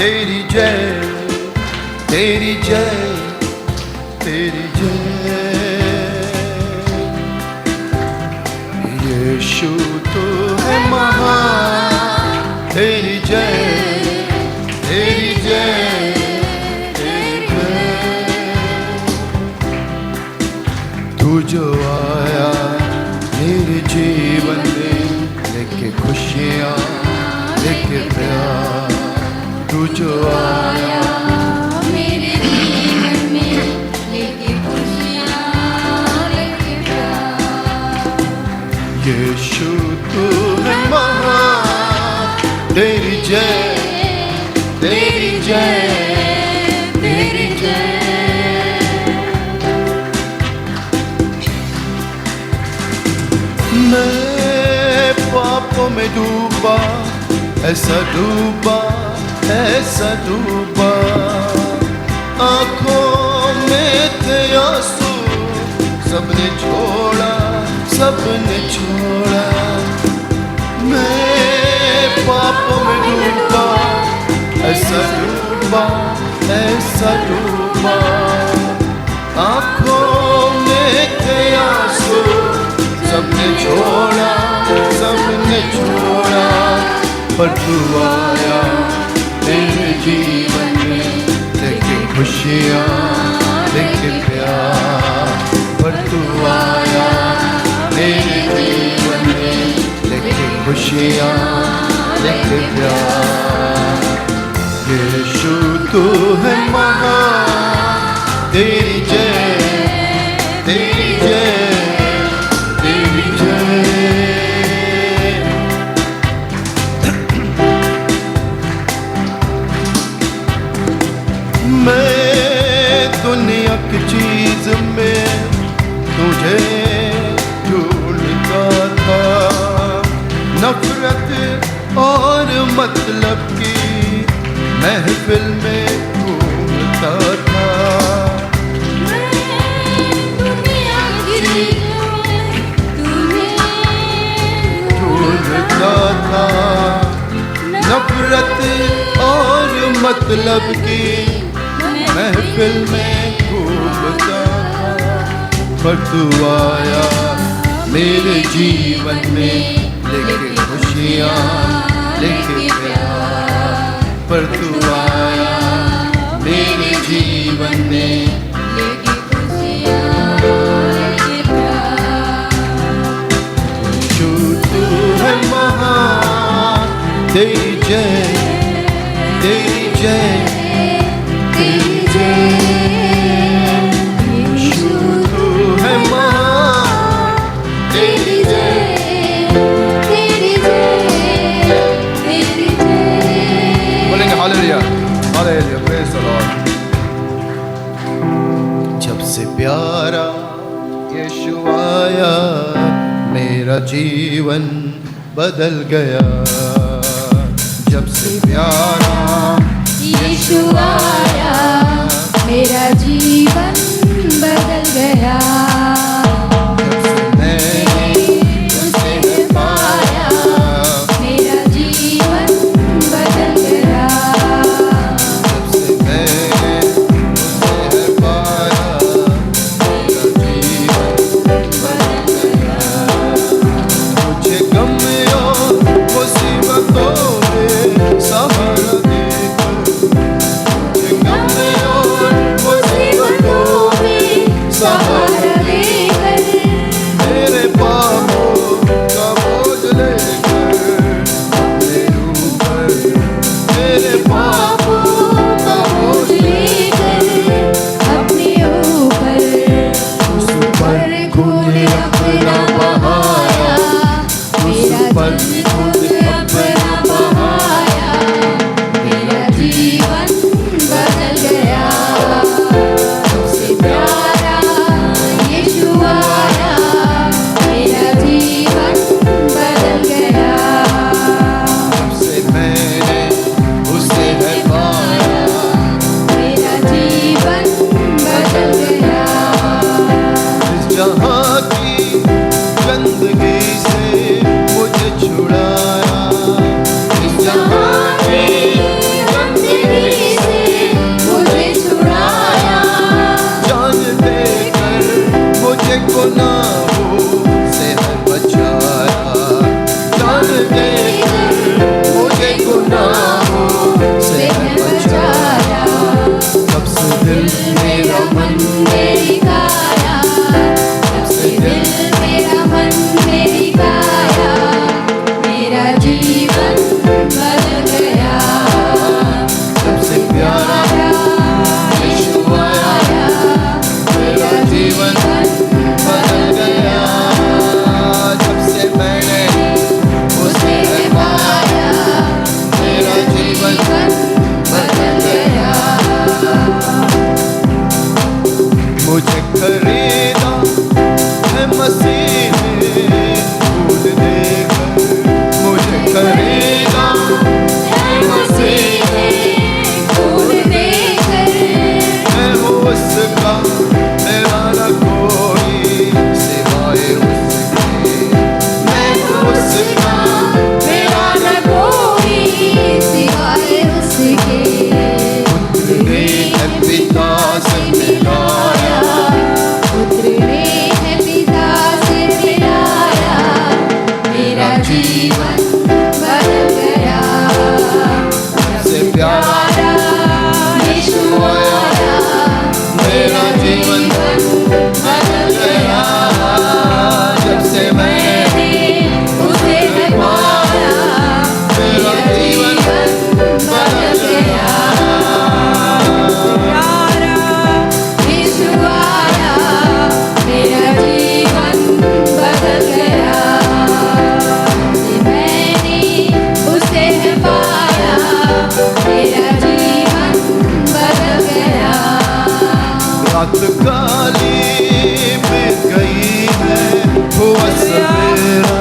तेरी जय, तेरी जय, तेरी जय। यीशु तू है महान, तेरी जय, तेरी जय, तेरी जय। तू जो आया मेरे जीवन में लेके खुशियाँ, लेके प्यार। तू जो आया मेरे जीवन में लेके खुशियाँ, लेके प्यार। यीशु तू है महान, तेरी जय, तेरी जय, तेरी जय। मैं पापों में डूबा, ऐसा डूबा, ऐसा डूबा। आँखों में थे आंसू, सबने छोड़ा, सबने छोड़ा। मैं पापों में डूबा, ऐसा डूबा, ऐसा डूबा। आँखों में थे आंसू, सबने छोड़ा, सबने छोड़ा। पर तू आया मेरे जीवन में लेके खुशियाँ, लेके प्यार। पर तू आया मेरे जीवन में लेके खुशियाँ, लेके प्यार। यीशु तू है महान, तेरी जय, तेरी जय, तेरी जय। मैं दुनिया की चीज में तुझे ढूंढता था, नफरत और मतलब की महफिल में घूमता था। दुनिया की चीज़ों में तुम्हें ढूंढता था, नफरत और मतलब की महफिल में घूमता था। पर तू आया मेरे जीवन में लेके खुशियाँ, लेके प्यार। पर तू आया मेरे जीवन में लेके खुशियाँ, लेके प्यार। यीशु तू है महान, तेरी जय, तेरी जय, तेरी जय। यीशु तू है महान, तेरी जय, तेरी जय, तेरी जय। बोलेंगे hallelujah, hallelujah, praise the Lord. जब से प्यारा यीशु आया, मेरा जीवन बदल गया। जब से प्यारा यीशु आया, मेरा जीवन बदल गया। मैंने उसे पाया, मेरा जीवन बदल गया। जब से मैंने उसे पाया, मेरा जीवन बदल गया। मुझे गम और मुसीबतों में सहारा देकर, मुझे गम और मुसीबतों में सहारा देकर मुझे खरीदा है मसीह ने फूल देकर, मुझे खरीदा है मसीह ने फूल देकर। मैं हूँ उसका, मेरा न कोई सिवाय उसके। मैं हूँ उसका, मेरा न कोई सिवाय उसके। पुत्र ने है पिता से मिलाया, पुत्र ने है पिता से मिलाया, मेरा जीवन बदल गया। सबसे प्यारा यीशु आया, मेरा जीवन बदल गया। जब से मैंने उसे पाया, मेरा जीवन बदल गया। प्यारा यीशु आया, मेरा जीवन बदल गया। मैंने उसे पाया, मेरा जीवन बदल गया। रात काली बीत गई है, हुआ सवेरा।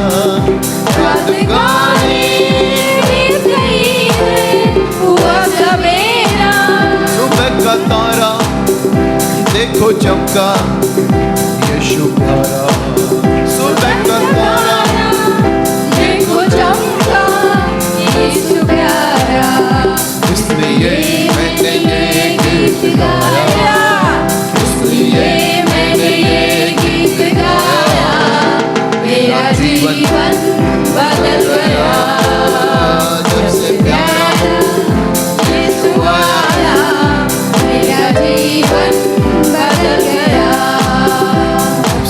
रात काली बीत गई है, हुआ सवेरा। सुबह का तारा देखो चमका, यीशु प्यारा। सुबह का तारा देखो चमका, यीशु प्यारा। इसलिए मैंने ये गीत गाया, इसलिए मैंने ये गीत गाया। मेरा जीवन बदल गया। जब से प्यारा यीशु आया, मेरा जीवन बदल गया।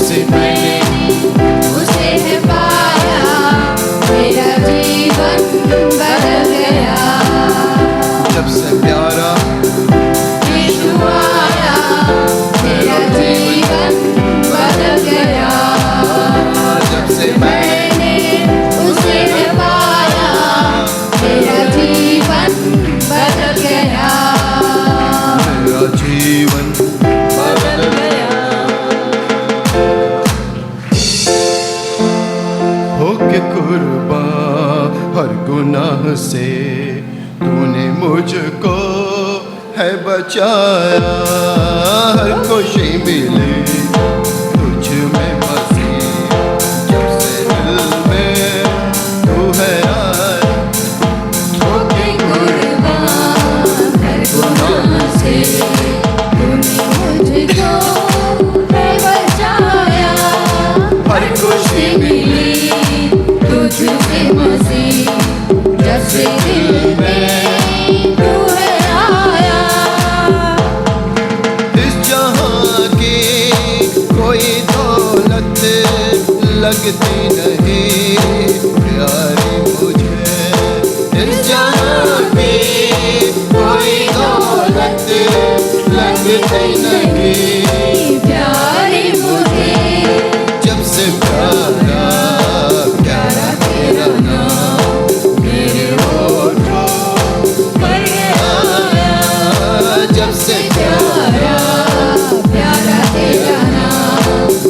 से मैंने उसे पाया, मेरा जीवन बदल गया। जब से प्यारा यीशु आया, मेरा जीवन बदल गया। जब से मैंने उसे पाया, मेरा जीवन बदल गया। मेरा जीवन बदल गया। होके कुर्बान हर गुनाह से, तूने मुझको है बचाया। हर खुशी मिली तुझ में बसी, जब से दिल में तू है आया। होके कुर्बान हर गुनाह से, तूने मुझको है बचाया। हर खुशी मिली तुझसे मसीह, जब से दिल में तू है आया। इस जहां की कोई दौलत लगती नहीं प्यारी मुझे। इस जहां की कोई दौलत लगती नहीं प्यारे मुझे। जब से प्यारा प्यारा तेरा नाम मेरे होठों पर आया। जब से प्यारा प्यारा तेरा नाम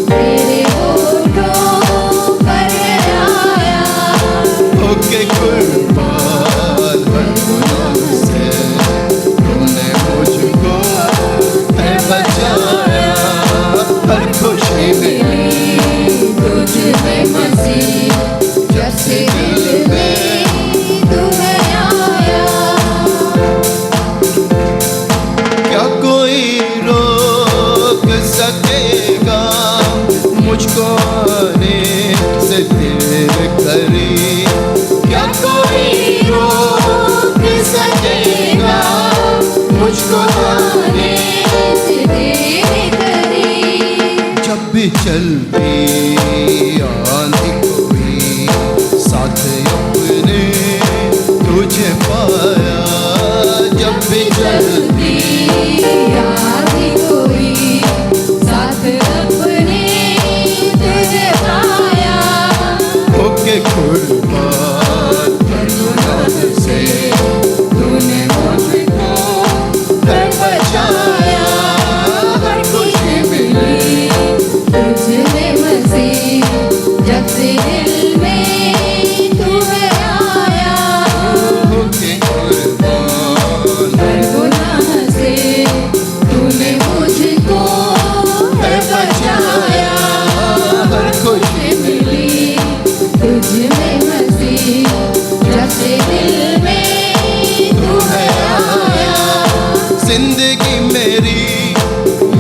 मेरे होठों पर आया। होके कुर्बान हर गुनाह से, तूने मुझको है बचाया। हर खुशी मिली तुझ में मसीह, जब से दिल में तू है आया। क्या कोई रोक सकेगा मुझको आने से तेरे करीब? क्या कोई रोक सकेगा मुझको आने से तेरे करीब? जब भी चलती आंधी कोई साथ अपने तुझे पाया। जब भी चलती आधी कोई साथ अपने तुझे पाया। होके कुर्बान हर गुनाह से, तूने मुझको है बचाया। हर खुशी में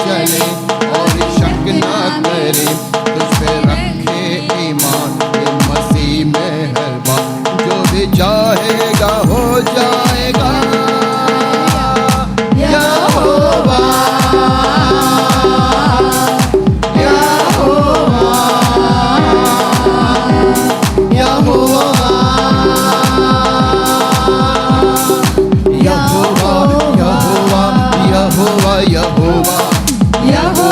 चले और शक ना करे, तुझ पे रखे ईमान ये मसीह मेहरबान। जो भी चाहेगा हो जाएगा। यहोवा यहोवा यहोवा यहोवा यहोवा यहोवा यहोवा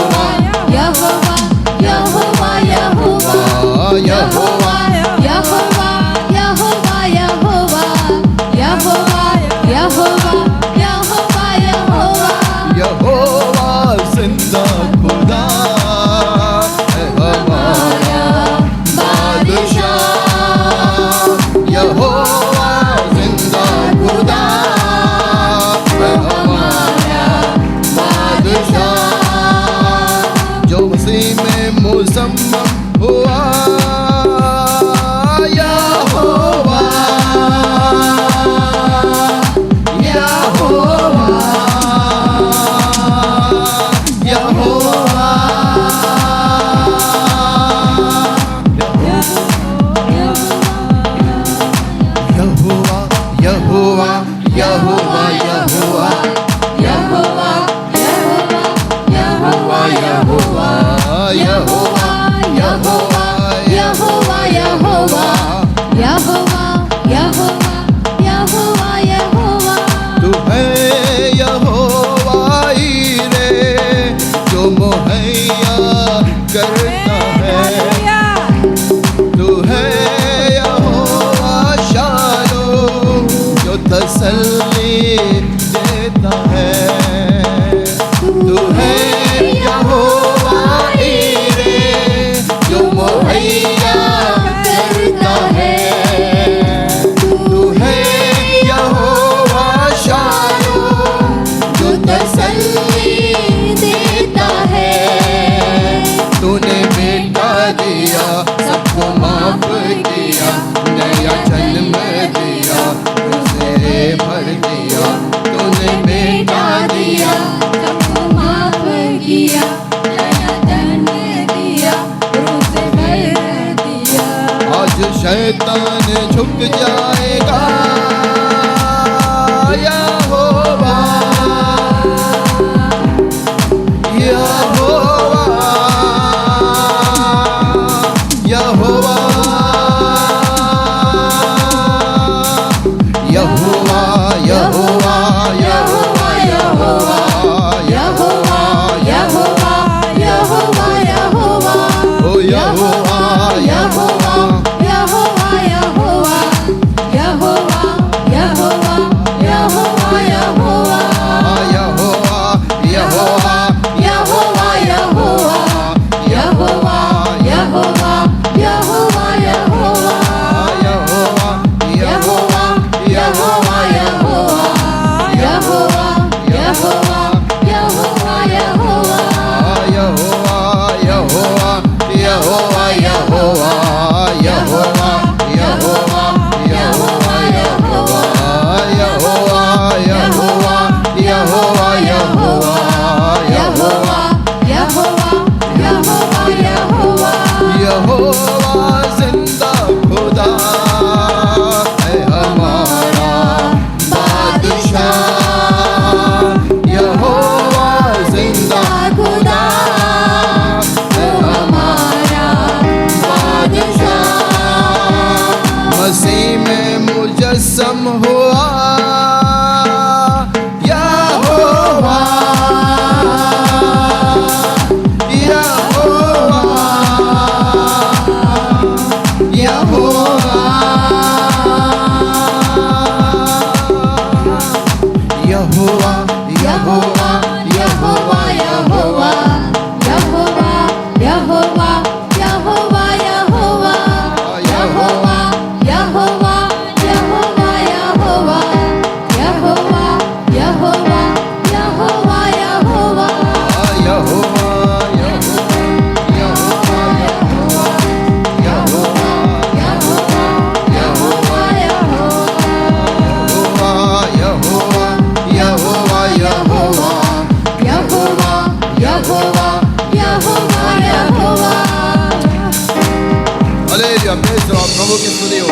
प्रभु की स्तुति हो।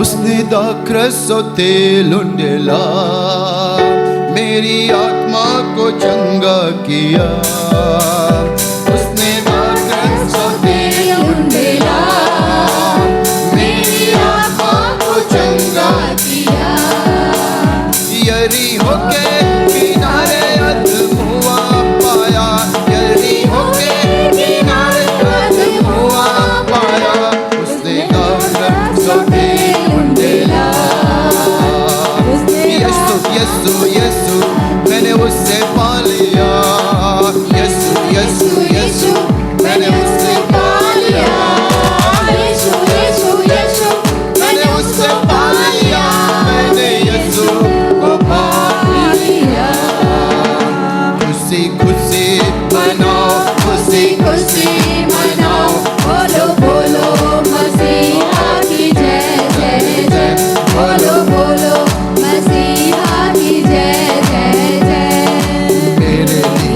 उसने दाखरस तेलुंडेला मेरी आत्मा को चंगा किया। उसने दाखरस तेलुंडेला मेरी आत्मा को चंगा किया। यरीहो के किनारे अदमुआ पाया, यरीहो के किनारे अदमुआ पाया। उसने दाखरस तेलुंडेला यीशु यीशु यीशु मैंने उससे पा लिया। यीशु यीशु यीशु मैंने उससे पा लिया। यीशु यीशु यीशु मैंने उससे पा लिया। मैंने यीशु को पा लिया। खुशी खुशी मनाओ, खुशी खुशी मनाओ, बोलो बोलो मसीहा की जय जय जय। बोलो बोलो मसीहा की जय जय जय। मेरे लिए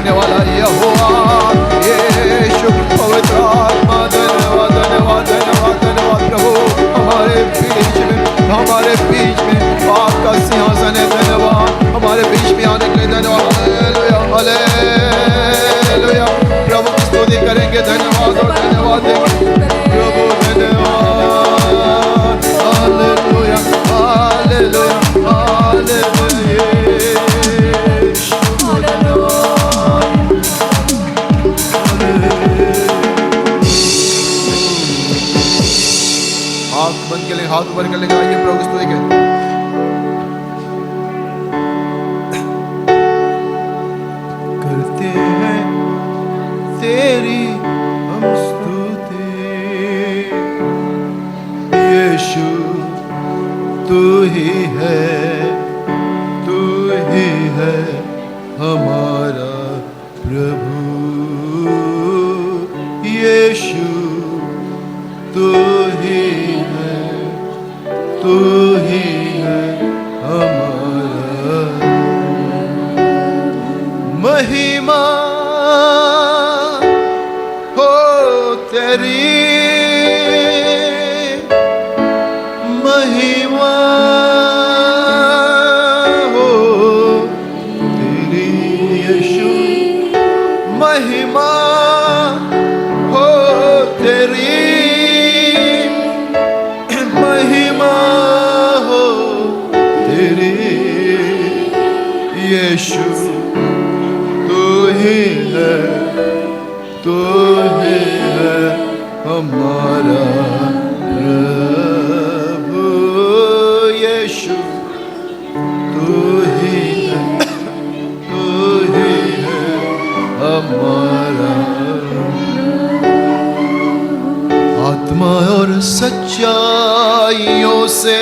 करने वाला यहोवा यीशु पवित्र आत्मा धन्यवाद धन्यवाद धन्यवाद धन्यवाद प्रभु हमारे बीच में आपका सिंहासन है धन्यवाद हमारे बीच में आने के लिए धन्यवाद हालेलुया हालेलुया प्रभु की स्तुति करेंगे धन्यवाद और धन्यवाद देंगे प्रभु धन्यवाद हालेलुया हालेलुया हालेलुया हाथ बंद के लिए हाथ ऊपर कर लेंगे आइए प्रभु की स्तुति करें करते हैं तेरी हम स्तुति यीशु तू ही है हमारा प्रभु यीशु तू ही है हमारा महिमा हो तेरी महिमा हो तेरी यीशु महिमा हो तेरी महिमा हो तेरी यीशु तू ही है हमारा प्रभु यीशु तू ही है हमारा आत्मा और सच्चाइयों से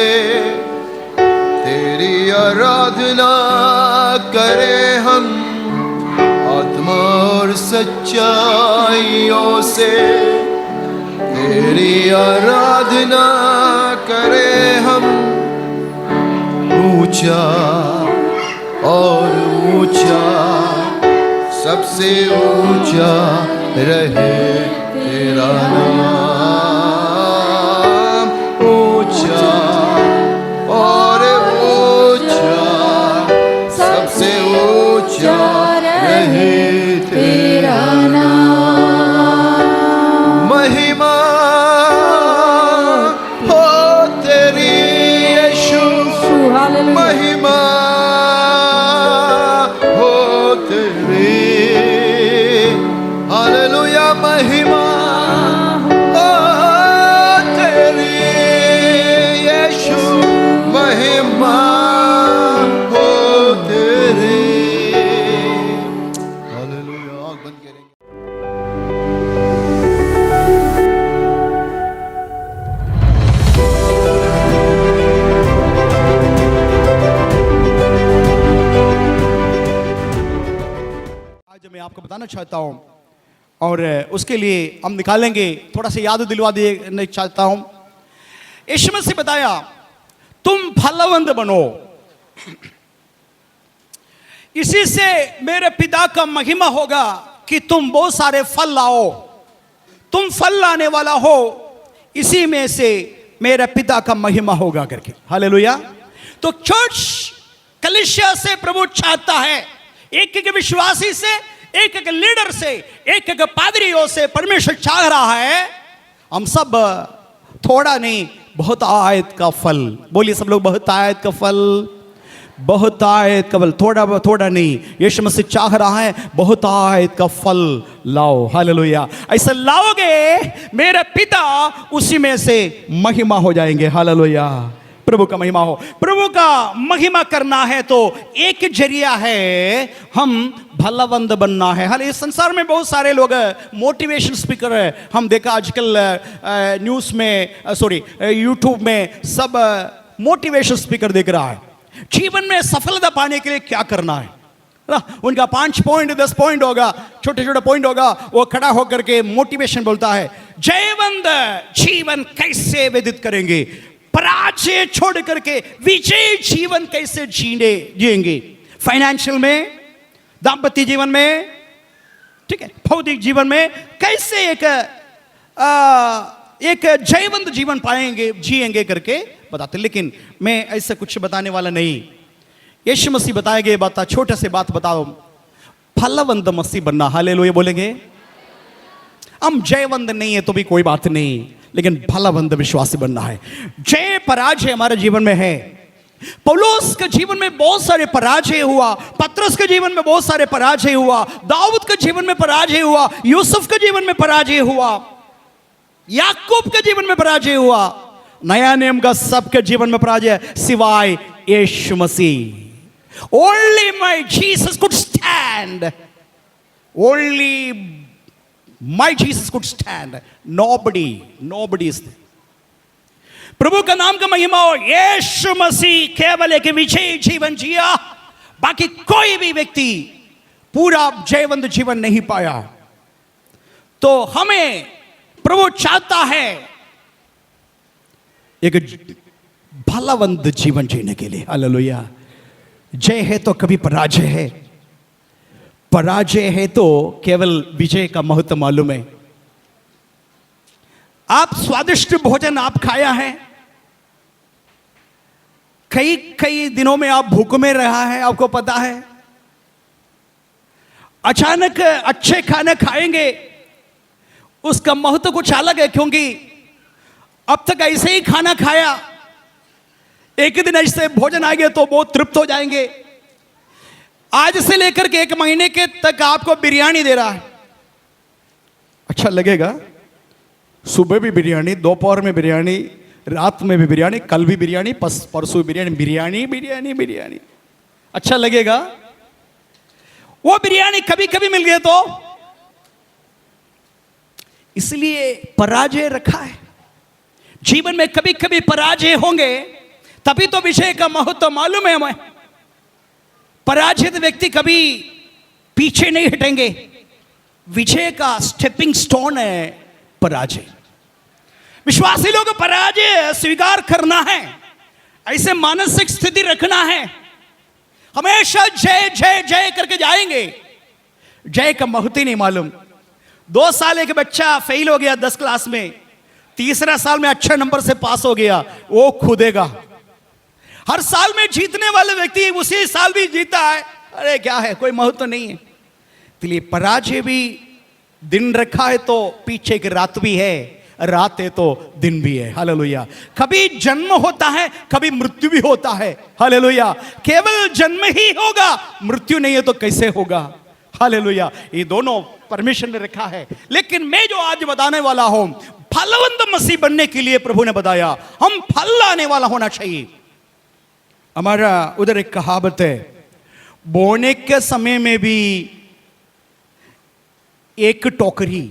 तेरी आराधना करें हम आत्मा और सच्चाइयों से तेरी आराधना करें हम ऊंचा और ऊंचा सबसे ऊंचा रहे तेरा नाम ऊंचा और ऊंचा सबसे ऊंचा रहे तेरा नाम महिमा हो तेरी यीशु महिमा हो तेरी हालेलुया महिमा हो तेरी यीशु महिमा हो तेरी हालेलुया आँख बंद करेंगे आज मैं आपको बताना चाहता हूं और उसके लिए हम निकालेंगे थोड़ा सा याद दिलवा देना चाहता हूं यीशु मसीह बताया तुम फलवंत बनो इसी से मेरे पिता का महिमा होगा कि तुम बहुत सारे फल लाओ तुम फल लाने वाला हो इसी में से मेरे पिता का महिमा होगा करके हालेलुया तो चर्च कलीसिया से प्रभु चाहता है एक एक विश्वासी से एक एक लीडर से एक एक पादरियों से परमेश्वर चाह रहा है हम सब थोड़ा नहीं बहुत आयत का फल बोलिए सब लोग बहुत आयत का फल बहुत आयत का फल थोड़ा नहीं यीशु मसीह चाह रहा है बहुत आयत का फल लाओ हालेलुया ऐसा लाओगे मेरे पिता उसी में से महिमा हो जाएंगे हालेलुया प्रभु का महिमा हो प्रभु का महिमा करना है तो एक जरिया है हम भलावंत बनना है हाल इस संसार में बहुत सारे लोग मोटिवेशन स्पीकर है हम देखा आजकल न्यूज़ में यूट्यूब में सब मोटिवेशन स्पीकर देख रहा है जीवन में सफलता पाने के लिए क्या करना है ना उनका 5 पॉइंट 10 पॉइंट होगा छोटे छोटे पॉइंट होगा वो खड़ा होकर के मोटिवेशन बोलता है जयवंत जीवन कैसे व्यतीत करेंगे पराजय छोड़ करके विजय जीवन कैसे जिएंगे फाइनेंशियल में दाम्पत्य जीवन में ठीक है, भौतिक जीवन में कैसे एक जयवंत जीवन पाएंगे, जिएंगे करके बताते। लेकिन मैं ऐसा कुछ बताने वाला नहीं। यीशु मसीह बताए गए बात, छोटे से बात बताओ, फलवंत मसीह बनना। हालेलुया बोलेंगे। हम जयवंत नहीं है तो भी कोई बात नहीं, लेकिन फलवंत विश्वासी बनना है। जय पराजय हमारे जीवन में है। पौलुस के जीवन में बहुत सारे पराजय हुआ, पतरस के जीवन में बहुत सारे पराजय हुआ, दाऊद के जीवन में पराजय हुआ, यूसुफ के जीवन में पराजय हुआ, याकूब के जीवन में पराजय हुआ, नया नियम का सबके जीवन में पराजय सिवाय यीशु मसीह। Only my Jesus could stand, only my Jesus could stand, nobody is there. प्रभु का नाम का महिमा हो। यीशु मसीह केवल एक विजयी जीवन जिया, बाकी कोई भी व्यक्ति पूरा जयवंत जीवन नहीं पाया। तो हमें प्रभु चाहता है एक भलावंत जीवन जीने के लिए। हालेलुया। जय है तो कभी पराजय है, पराजय है तो केवल विजय का महत्व मालूम है। आप स्वादिष्ट भोजन आप खाया है, कई दिनों में आप भूख में रहा है, आपको पता है। अचानक अच्छे खाने खाएंगे, उसका महत्व कुछ अलग है, क्योंकि अब तक ऐसे ही खाना खाया, एक दिन ऐसे भोजन आएंगे तो बहुत तृप्त हो जाएंगे। आज से लेकर के 1 महीने के तक आपको बिरयानी दे रहा है, अच्छा लगेगा। सुबह भी बिरयानी, दोपहर में बिरयानी, रात में भी बिरयानी, कल भी बिरयानी, परसों बिरयानी, बिरयानी बिरयानी बिरयानी, अच्छा लगेगा। वो बिरयानी कभी कभी मिल गए तो, इसलिए पराजय रखा है। जीवन में कभी कभी पराजय होंगे, तभी तो विजय का महत्व मालूम है हमें। पराजित व्यक्ति कभी पीछे नहीं हटेंगे। विजय का स्टेपिंग स्टोन है पराजय। विश्वासी लोग पराजय स्वीकार करना है, ऐसे मानसिक स्थिति रखना है। हमेशा जय जय जय करके जाएंगे, जय का महत्व ही नहीं मालूम। 2 साल एक बच्चा फेल हो गया 10 क्लास में, तीसरा साल में अच्छे नंबर से पास हो गया, वो खुदेगा। हर साल में जीतने वाले व्यक्ति उसी साल भी जीता है, अरे क्या है, कोई महत्व नहीं है। इसलिए पराजय भी दिन रखा है तो पीछे की रात भी है, रात है तो दिन भी है। हालेलुया। कभी जन्म होता है, कभी मृत्यु भी होता है। हालेलुया। केवल जन्म ही होगा, मृत्यु नहीं है तो कैसे होगा। हालेलुया। ये दोनों परमेश्वर ने रखा है। लेकिन मैं जो आज बताने वाला हूं, फलवंत मसीह बनने के लिए प्रभु ने बताया हम फल लाने वाला होना चाहिए। हमारा उधर एक कहावत है, बोने के समय में भी एक टोकरी,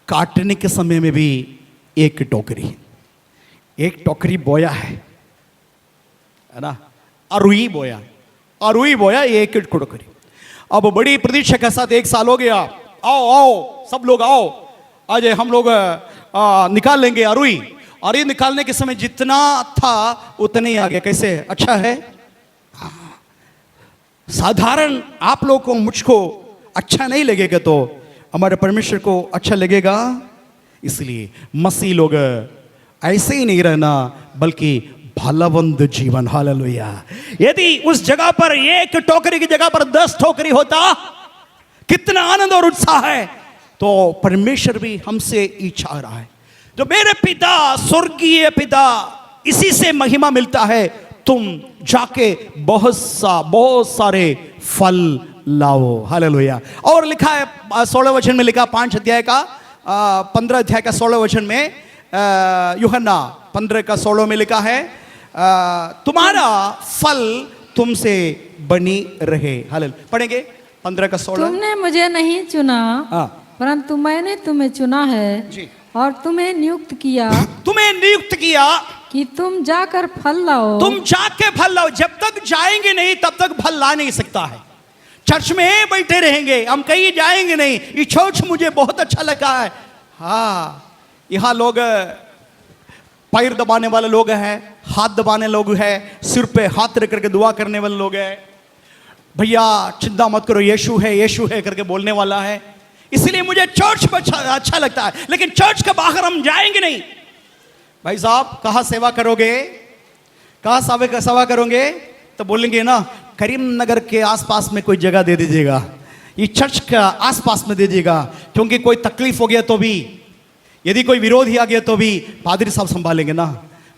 काटने के समय में भी एक टोकरी। एक टोकरी बोया है ना, अरुई बोया एक टोकरी। अब बड़ी प्रतीक्षा के साथ 1 साल हो गया, आओ आओ सब लोग आओ, आज हम लोग निकाल लेंगे अरुई। और ये निकालने के समय जितना था उतने ही आ गया। कैसे, अच्छा है। साधारण आप लोगों को मुझको अच्छा नहीं लगेगा तो हमारे परमेश्वर को अच्छा लगेगा। इसलिए मसीह लोग ऐसे ही नहीं रहना, बल्कि फलवंत जीवन। हालेलुया। यदि उस जगह पर एक टोकरी की जगह पर 10 टोकरी होता, कितना आनंद और उत्साह है। तो परमेश्वर भी हमसे ही चाह रहा है, जो मेरे पिता, स्वर्गीय पिता, इसी से महिमा मिलता है, तुम जाके बहुत सारे फल लाओ। हालेलुया। और लिखा है 16 वचन में लिखा, 5 अध्याय का 15 अध्याय का 16 वचन में, यूहन्ना 15 का 16 में लिखा है, तुम्हारा फल तुमसे बनी रहे। हालेलुया। पढ़ेंगे 15 का 16। तुमने मुझे नहीं चुना, परंतु मैंने तुम्हें चुना है जी, और तुम्हें नियुक्त किया कि तुम जाकर फल लाओ। तुम जाके फल लाओ। जब तक जाएंगे नहीं तब तक फल ला नहीं सकता है। चर्च में बैठे रहेंगे, हम कहीं जाएंगे नहीं। ये चर्च मुझे बहुत अच्छा लगा है। हाँ, यहाँ लोग पैर दबाने वाले लोग हैं, हाथ दबाने लोग हैं, सिर पे हाथ रख करके दुआ करने वाले लोग हैं, भैया चिंता मत करो, यीशु है करके बोलने वाला है, इसलिए मुझे चर्च में अच्छा लगता है, लेकिन चर्च के बाहर हम जाएंगे नहीं। भाई साहब कहाँ सेवा करोगे, कहाँ सेवा करोगे? तो बोलेंगे ना करीमनगर के आसपास में कोई जगह दे दीजिएगा, ये चर्च का आसपास में दे दीजिएगा, क्योंकि कोई तकलीफ हो गया तो भी, यदि कोई विरोध ही आ गया तो भी पादरी साहब संभालेंगे ना,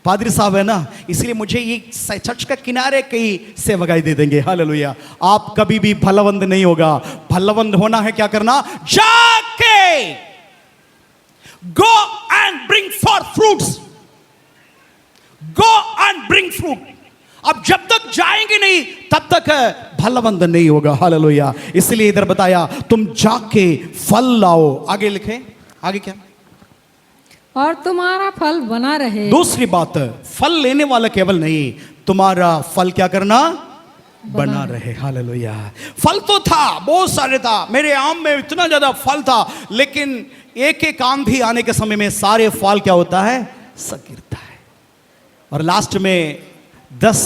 पादरी साहब है ना, इसलिए मुझे ये चर्च का किनारे कहीं सेवकाई दे देंगे। हालेलुया। आप कभी भी भलवंत नहीं होगा। भलवंत होना है क्या करना? जाके go and bring for fruits, go and bring fruit. अब जब तक जाएंगे नहीं तब तक भलवंत नहीं होगा। हालेलुया। इसलिए इधर बताया तुम जाके फल लाओ। आगे लिखे, आगे क्या? और तुम्हारा फल बना रहे। दूसरी बात, फल लेने वाला केवल नहीं, तुम्हारा फल क्या करना? बना रहे। हालेलुया। फल तो था, बहुत सारे था, मेरे आम में इतना ज्यादा फल था, लेकिन एक एक आम भी आने के समय में सारे फल क्या होता है? सब गिरता है, और लास्ट में 10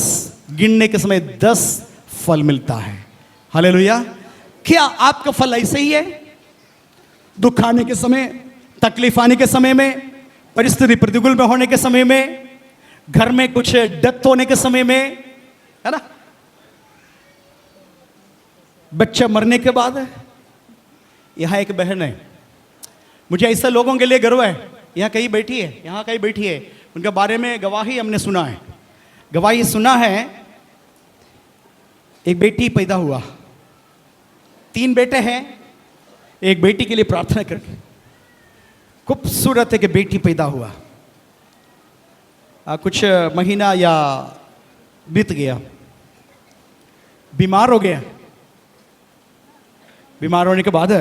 गिनने के समय 10 फल मिलता है। हालेलुया। क्या आपका फल ऐसे ही है? दुख आने के समय, तकलीफ आने के समय में, परिस्थिति प्रतिकूल में होने के समय में, घर में कुछ डेथ होने के समय में, है ना, बच्चा मरने के बाद। यहां एक बहन है, मुझे ऐसे लोगों के लिए गर्व है, यहां कहीं बैठी है, यहां कहीं बैठी है, उनके बारे में गवाही हमने सुना है। गवाही सुना है, एक बेटी पैदा हुआ, 3 बेटे हैं, एक बेटी के लिए प्रार्थना करके खूबसूरत है कि बेटी पैदा हुआ। कुछ महीना या बीत गया, बीमार हो गया। बीमार होने के बाद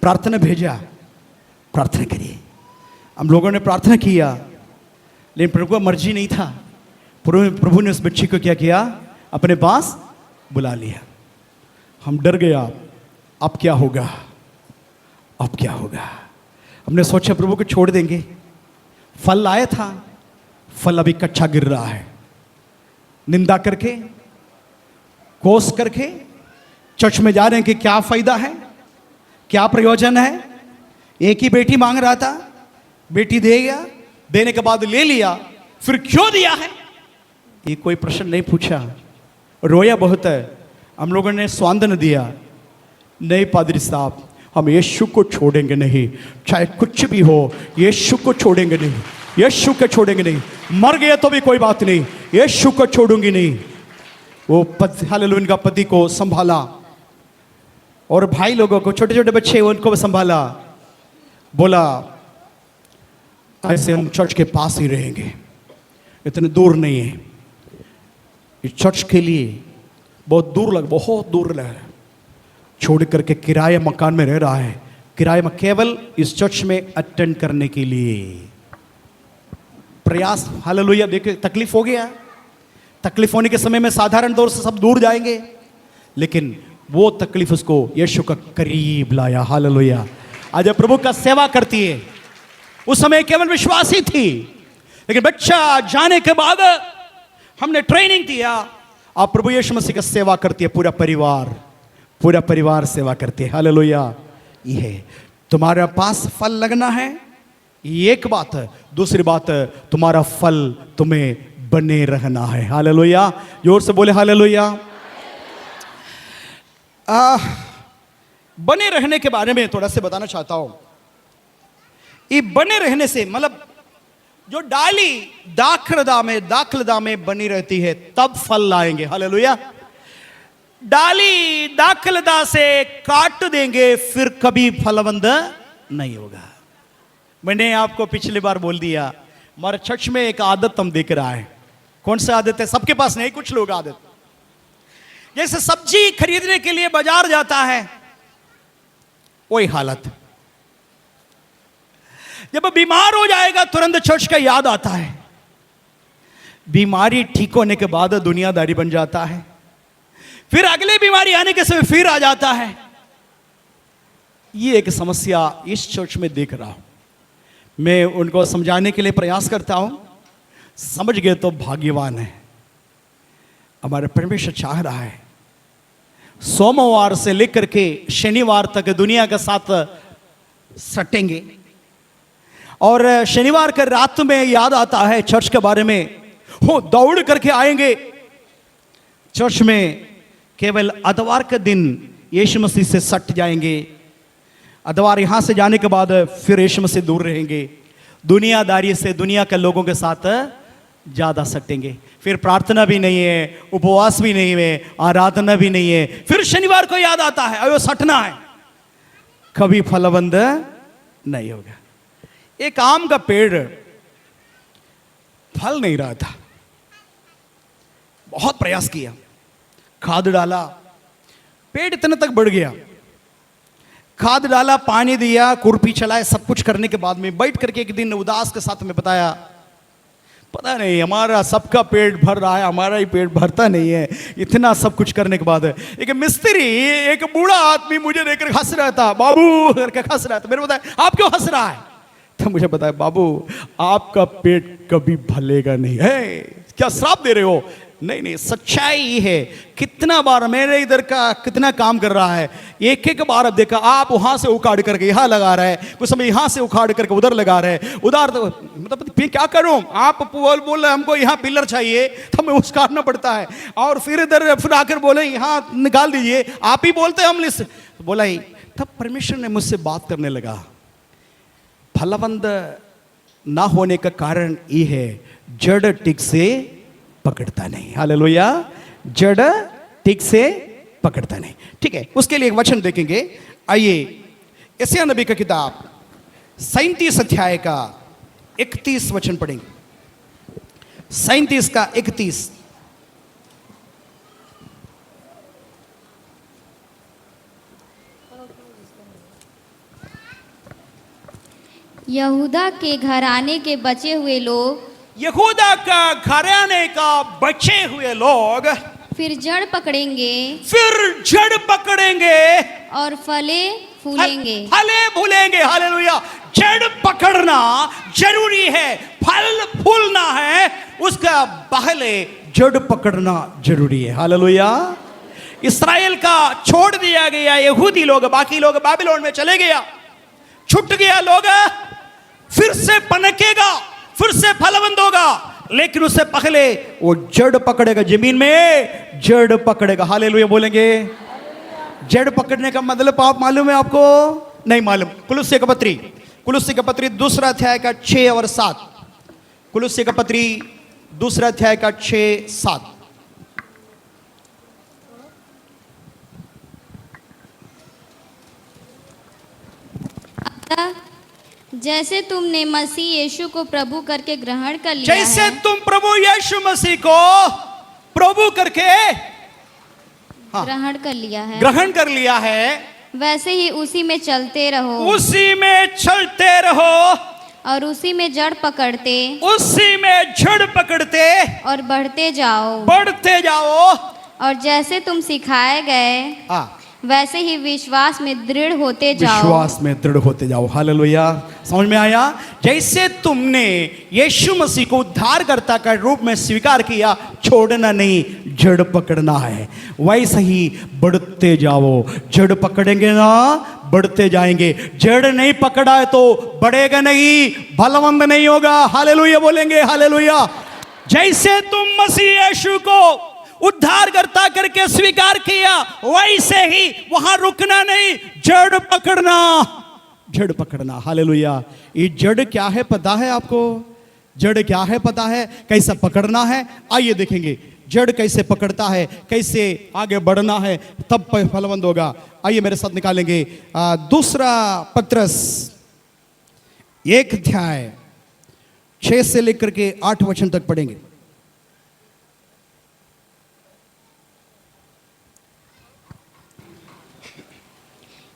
प्रार्थना भेजा, प्रार्थना करिए। हम लोगों ने प्रार्थना किया, लेकिन प्रभु का मर्जी नहीं था। प्रभु ने उस बच्ची को क्या किया? अपने पास बुला लिया। हम डर गया, अब क्या होगा, अब क्या होगा। हमने सोचा प्रभु को छोड़ देंगे। फल आया था, फल अभी कच्चा गिर रहा है। निंदा करके, कोस करके चर्च में जा रहे हैं कि क्या फायदा है, क्या प्रयोजन है। एक ही बेटी मांग रहा था, बेटी दे गया, देने के बाद ले लिया, फिर क्यों दिया है ये कोई प्रश्न नहीं पूछा। रोया बहुत है। हम लोगों ने स्वांदन दिया, नहीं पादरी साहब हम यीशु को छोड़ेंगे नहीं, चाहे कुछ भी हो, यीशु को छोड़ेंगे नहीं, यीशु को छोड़ेंगे नहीं, मर गया तो भी कोई बात नहीं, यीशु को छोड़ूंगी नहीं। वो हालेलुया उनका पति को संभाला, और भाई लोगों को, छोटे छोटे बच्चे उनको संभाला। बोला ऐसे हम चर्च के पास ही रहेंगे, इतने दूर नहीं है। इस चर्च के लिए बहुत दूर लगा, छोड़ करके किराए मकान में रह रहा है, किराए में केवल इस चर्च में अटेंड करने के लिए प्रयास। हालेलुया। देखिए तकलीफ हो गया, तकलीफ होने के समय में साधारण तौर से सब दूर जाएंगे, लेकिन वो तकलीफ उसको यीशु का करीब लाया। हालेलुया। आज जब प्रभु का सेवा करती है, उस समय केवल विश्वास ही थी, लेकिन बच्चा जाने के बाद हमने ट्रेनिंग दिया, आप प्रभु यीशु मसीह का सेवा करती है, पूरा परिवार सेवा करते हैं। हालेलुया। ये है तुम्हारे पास फल लगना है, ये एक बात है। दूसरी बात है तुम्हारा फल तुम्हें बने रहना है। हालेलुया। जोर से बोले हालेलुया। बने रहने के बारे में थोड़ा सा बताना चाहता हूं। ये बने रहने से मतलब जो डाली दाखलदा में बनी रहती है तब फल लाएंगे। हालेलुया। डाली दाखलदा से काट देंगे फिर कभी फलवंत नहीं होगा। मैंने आपको पिछली बार बोल दिया, हमारे चर्च में एक आदत हम देख रहा है। कौन सा आदत है? सबके पास नहीं, कुछ लोग आदत, जैसे सब्जी खरीदने के लिए बाजार जाता है, वही हालत। जब बीमार हो जाएगा तुरंत चर्च का याद आता है। बीमारी ठीक होने के बाद दुनियादारी बन जाता है, फिर अगले बीमारी आने के समय फिर आ जाता है। ये एक समस्या इस चर्च में देख रहा हूं। मैं उनको समझाने के लिए प्रयास करता हूं, समझ गए तो भाग्यवान है। हमारे परमेश्वर चाह रहा है सोमवार से लेकर के शनिवार तक दुनिया के साथ सटेंगे, और शनिवार के रात में याद आता है चर्च के बारे में, वो दौड़ करके आएंगे चर्च में, केवल आदिवार के दिन यीशु मसीह से सट जाएंगे। आदिवार यहां से जाने के बाद फिर यीशु मसीह दूर रहेंगे, दुनियादारी से दुनिया के लोगों के साथ ज्यादा सटेंगे। फिर प्रार्थना भी नहीं है, उपवास भी नहीं है, आराधना भी नहीं है। फिर शनिवार को याद आता है अयो सटना है, कभी फलबंद नहीं होगा। एक आम का पेड़ फल नहीं रहा था, बहुत प्रयास किया, खाद डाला, पेड़ इतने तक बढ़ गया, खाद डाला, पानी दिया, खुरपी चलाए, सब कुछ करने के बाद में बैठ करके एक दिन उदास के साथ में बताया, पता नहीं हमारा सबका पेट भर रहा है, हमारा ही पेट भरता नहीं है। इतना सब कुछ करने के बाद एक मिस्त्री, एक बूढ़ा आदमी मुझे देखकर हंस रहा था, बाबू करके हंस रहा था। मेरे बताया आप क्यों हंस रहा है? तो मुझे बताया बाबू आपका पेट कभी भलेगा नहीं है। क्या श्राप दे रहे हो? नहीं नहीं, सच्चाई है। कितना बार मेरे इधर का कितना काम कर रहा है, एक एक बार अब देखा, आप वहां से उखाड़ करके यहाँ लगा रहे हैं, कुछ समय यहाँ से उखाड़ करके उधर लगा रहे हैं, उधर तो मतलब फिर क्या करूं? आप बोल रहे हमको यहाँ पिलर चाहिए, तो हमें उसकाटना पड़ता है, और फिर इधर फिर आकर बोले यहाँ निकाल दीजिए, आप ही बोलते हम लिस्ट बोला ही। तब परमेश्वर ने मुझसे बात करने लगा, फलबंद ना होने का कारण ये है, जड़ टिक से पकड़ता नहीं। हालेलुया, जड़ ठीक से पकड़ता नहीं। ठीक है, उसके लिए एक वचन देखेंगे। आइए यशायाह नबी का किताब 37 अध्याय का 31 वचन पढ़ेंगे। 37 का 31। यहूदा के घराने के बचे हुए लोग, यहूदा का घराने का बचे हुए लोग फिर जड़ पकड़ेंगे, फिर जड़ पकड़ेंगे और फले फूलेंगे। फले फूलेंगे। हालेलुया, जड़ पकड़ना जरूरी है, फल फूलना है, उसका पहले जड़ पकड़ना जरूरी है। हालेलुया। इस्राएल का छोड़ दिया गया यहूदी लोग, बाकी लोग बाबिलोन में चले गया, छूट गया लोग, फिर से पनकेगा, फिर से फलवंत होगा, लेकिन उससे पहले वो जड़ पकड़ेगा, जमीन में जड़ पकड़ेगा। हालेलुया बोलेंगे। जड़ पकड़ने का मतलब आप मालूम है आपको? नहीं मालूम। कुलुस्सी का पत्री दूसरा अध्याय का 6 और 7। कुलुस्सी का पत्री दूसरा अध्याय का 6-7। जैसे तुमने मसीह यीशु को प्रभु करके ग्रहण कर लिया जैसे है, तुम प्रभु यीशु मसीह को प्रभु करके ग्रहण कर लिया है, ग्रहण कर लिया है, वैसे ही उसी में चलते रहो, उसी में चलते रहो, और उसी में जड़ पकड़ते, उसी में जड़ पकड़ते और बढ़ते जाओ, और जैसे तुम सिखाए गए वैसे ही विश्वास में दृढ़ होते जाओ। हालेलुया। समझ में आया? जैसे तुमने यीशु मसीह को उद्धारकर्ता का रूप में स्वीकार किया, छोड़ना नहीं, जड़ पकड़ना है। वैसे ही बढ़ते जाओ, जड़ पकड़ेंगे ना बढ़ते जाएंगे। जड़ नहीं पकड़ा है तो बढ़ेगा नहीं, फलवंत नहीं होगा। हालेलुया बोलेंगे। हालेलुया। जैसे तुम मसीह यीशु को उद्धारकर्ता करके स्वीकार किया, वैसे ही वहां रुकना नहीं, जड़ पकड़ना। हालेलुया। ये जड़ क्या है पता है आपको? जड़ क्या है पता है? कैसे पकड़ना है? आइए देखेंगे जड़ कैसे पकड़ता है, कैसे आगे बढ़ना है, तब फलवंत होगा। आइए मेरे साथ निकालेंगे दूसरा पत्रस 1 अध्याय 6 से लेकर के 8 वचन तक पढ़ेंगे।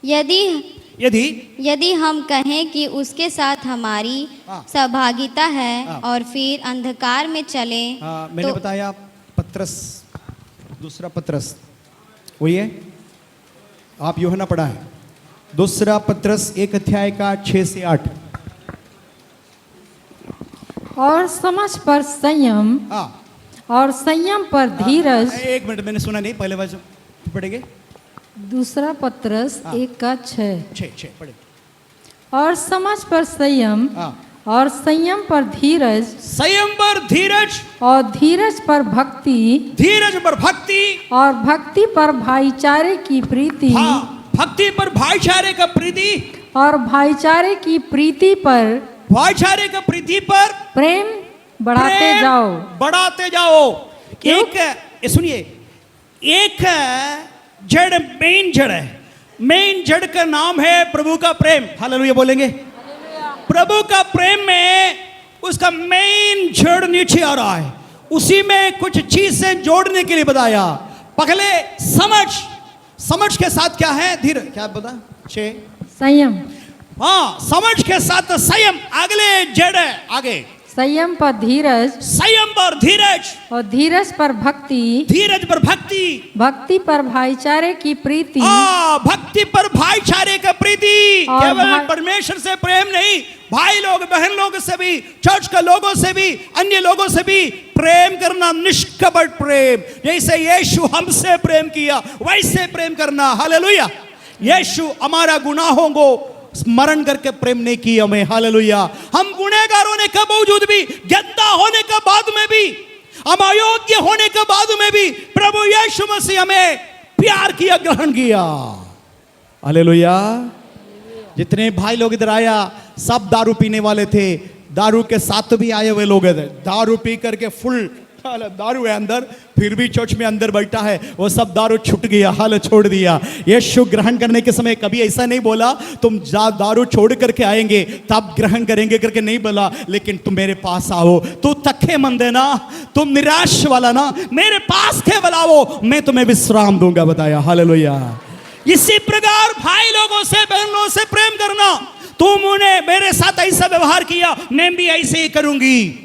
यदि हम कहें कि उसके साथ हमारी सहभागिता है और फिर अंधकार में चले, मैंने तो बताया पत्रस, दूसरा पत्रस वही है, आप यूहन्ना पढ़ा है, दूसरा पत्रस 1 अध्याय का 6 से 8। और समझ पर संयम, और संयम पर धीरज। 1 मिनट, मैंने सुना नहीं, पहले वचन पढ़ेंगे। दूसरा पत्रस 1:6। छः पढ़े। और समझ पर संयम, हाँ। और संयम पर धीरज, संयम पर धीरज, और धीरज पर भक्ति, धीरज पर भक्ति, और भक्ति पर भाईचारे की प्रीति, हाँ, भक्ति पर भाईचारे का प्रीति, और भाईचारे की प्रीति पर, भाईचारे का प्रीति पर प्रेम बढ़ाते प्रेम जाओ। बढ़ाते जाओ। क्यों? एक सुनिए, एक जड़, मेन जड़ है, मेन जड़ का नाम है प्रभु का प्रेम। हालेलुया बोलेंगे। प्रभु का प्रेम में उसका मेन जड़ नीचे आ रहा है, उसी में कुछ चीज से जोड़ने के लिए बताया। पहले समझ, समझ के साथ क्या है? धीरज, क्या बता? संयम, हाँ, समझ के साथ संयम। अगले जड़ है आगे, संयम पर धीरज, संयम पर धीरज, और धीरज पर भक्ति, धीरज पर भक्ति, भक्ति पर भाईचारे की प्रीति, भक्ति पर भाईचारे का प्रीति। और केवल परमेश्वर से प्रेम नहीं, भाई लोग बहन लोग से भी, चर्च के लोगों से भी, अन्य लोगों से भी प्रेम करना, निष्कपट प्रेम। जैसे यीशु हमसे प्रेम किया वैसे प्रेम करना। हालेलुया। यीशु हमारा गुनाहों को स्मरण करके प्रेम नहीं किया हमें। हालेलुया। हम गुनहगार होने के बावजूद भी, गंदा होने के बाद में भी, हम अयोग्य होने के बाद में भी प्रभु यीशु मसीह हमें प्यार किया, ग्रहण किया। हालेलुया। जितने भाई लोग इधर आया सब दारू पीने वाले थे, दारू के साथ भी आए हुए लोग थे, दारू पी करके फुल दारू है अंदर, फिर भी चर्च में अंदर बैठा है, वो सब दारू छूट गया, हाल छोड़ दिया। यीशु ग्रहण करने के समय कभी ऐसा नहीं बोला तुम दारू छोड़ करके आएंगे तब ग्रहण करेंगे करके नहीं बोला, लेकिन तुम मेरे पास आओ, तू तखे मंद है ना, तुम निराश वाला ना, मेरे पास केवल आओ, मैं तुम्हें विश्राम दूंगा। बताया। हालेलुया। इसी प्रकार भाई लोगों से, बहन लोगों से प्रेम करना। तुम उन्हें मेरे साथ ऐसा व्यवहार किया, मैं भी ऐसे ही करूंगी।